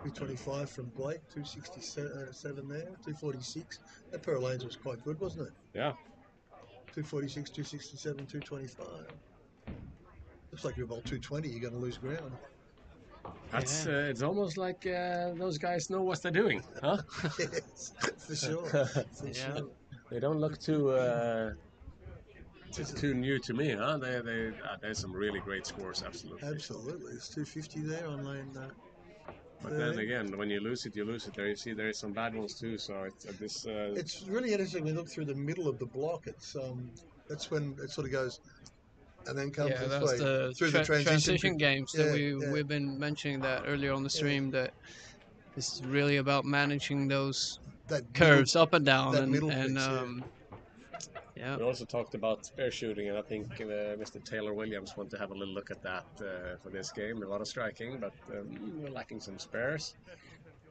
225 from Blake, 267 there, 246. That pair of lanes was quite good, wasn't it? Yeah. 246, 267, 225. Looks like you're about 220, you're going to lose ground. That's it's almost like those guys know what they're doing, huh? Yes, for sure. For Yeah. sure. They don't look too new to me, huh? There's some really great scores, absolutely. Absolutely. It's 250 there on lane. But then again, when you lose it, you lose it. There you see, there is some bad ones too. So it's this. It's really interesting. We look through the middle of the block. It's that's when it sort of goes, and then comes Yeah, this that's way the through the transition games that Yeah. we've been mentioning that earlier on the stream. That it's really about managing those that curves up and down, that and middle piece, yeah. We also talked about spare shooting, and I think Mr. Taylor Williams want to have a little look at that for this game. A lot of striking, but we're lacking some spares.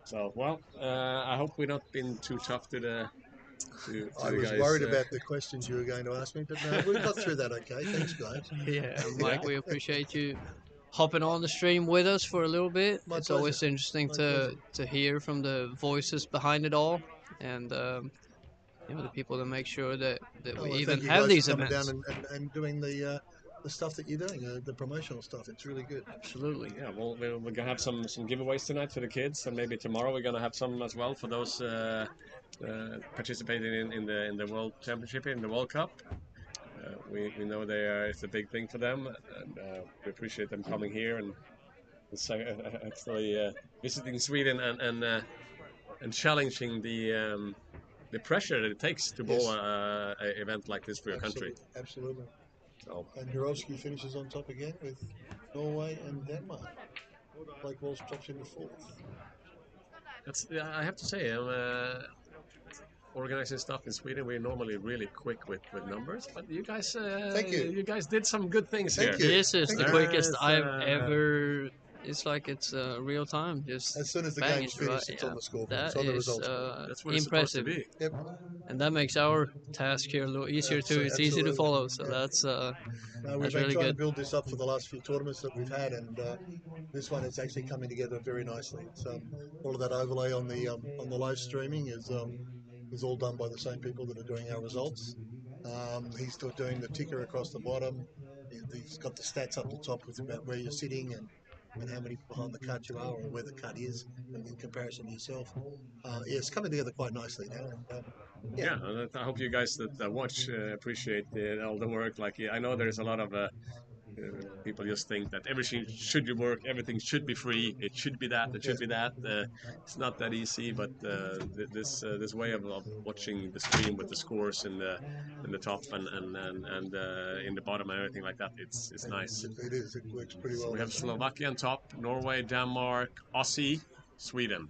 So, well, I hope we've not been too tough to the. I the was guys, worried about the questions you were going to ask me, but no, we got through that okay. Thanks, guys. Yeah, Mike, we appreciate you hopping on the stream with us for a little bit. My It's pleasure. always interesting My to hear from the voices behind it all, and the people that make sure that Oh, we well, even thank you have guys these for coming events. down and doing the stuff that you're doing, the promotional stuff. It's really good. Absolutely. Yeah, well, we're gonna have some giveaways tonight for the kids, and maybe tomorrow we're gonna have some as well for those participating in the World Championship, in the World Cup. We know it's a big thing for them, and we appreciate them coming here and It's actually visiting Sweden and challenging the pressure that it takes to bowl an event like this for your country. Absolutely. So. And Jurovsky finishes on top again with Norway and Denmark. Blake Walsh drops into fourth. I have to say, organizing stuff in Sweden, we're normally really quick with numbers, but you guys, Thank you. You guys did some good things Thank here. you. This is Thank the you. quickest I've Yes, ever. It's like it's real time. Just As soon as the bang game's it, right? finished, it's on the scoreboard. That It's on the is results board. That's what it's supposed to impressive, be. Yep. and that makes our task here a little easier too. It's easy to Absolutely. follow, so Yeah. that's We've that's been really trying to good. build this up for the last few tournaments that we've had, and this one is actually coming together very nicely. So all of that overlay on the live streaming is all done by the same people that are doing our results. He's still doing the ticker across the bottom. He's got the stats up the top with about where you're sitting and how many behind the cut you are or where the cut is in comparison to yourself. It's coming together quite nicely now. Yeah, and I hope you guys that watch appreciate all the work. Like, I know there's a lot of people just think that everything should work, everything should be free, it should be that, it should be that. It's not that easy, but this way of watching the stream with the scores in the top and in the bottom and everything like that, it's nice. It is. It works pretty well. So we have Slovakia on top, Norway, Denmark, Aussie, Sweden.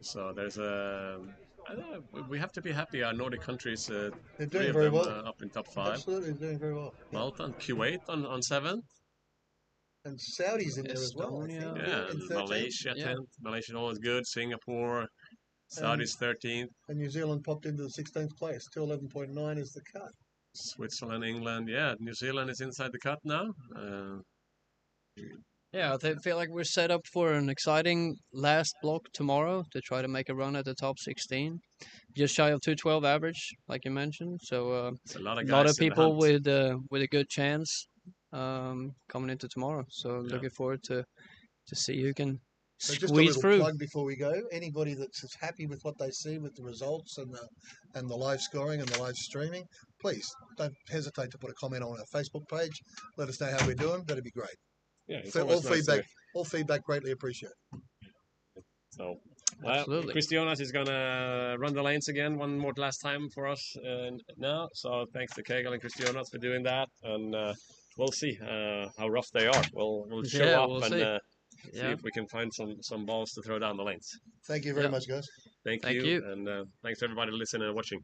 So there's I don't know, we have to be happy our Nordic countries, They're three doing of very them well. up in top 5. Absolutely, doing very well. Malta and Kuwait on 7th. And Saudi's in there as well. I think. Estonia. Yeah, in and 13th. Malaysia Yeah. 10th. Malaysia always good. Singapore, Saudi's 13th. And New Zealand popped into the 16th place. 211.9 is the cut. Switzerland, England. Yeah, New Zealand is inside the cut now. Yeah, I feel like we're set up for an exciting last block tomorrow to try to make a run at the top 16. Just shy of 212 average, like you mentioned. So It's a lot a of guys lot of in the people hunt. with a good chance coming into tomorrow. So Yeah. looking forward to see who can So just a squeeze little through. plug before we go. Anybody that's happy with what they see with the results and the live scoring and the live streaming, please don't hesitate to put a comment on our Facebook page. Let us know how we're doing. That'd be great. Yeah, it's All always nice to- feedback greatly appreciated. So, well, Absolutely. Chris Jonas is gonna run the lanes again one more last time for us now. So thanks to Kegel and Chris Jonas for doing that, and we'll see how rough they are. We'll show Yeah, up we'll and see. see Yeah. if we can find some balls to throw down the lanes. Thank you very Yeah. much, guys. Thank Thank you, you. and thanks everybody listening and watching.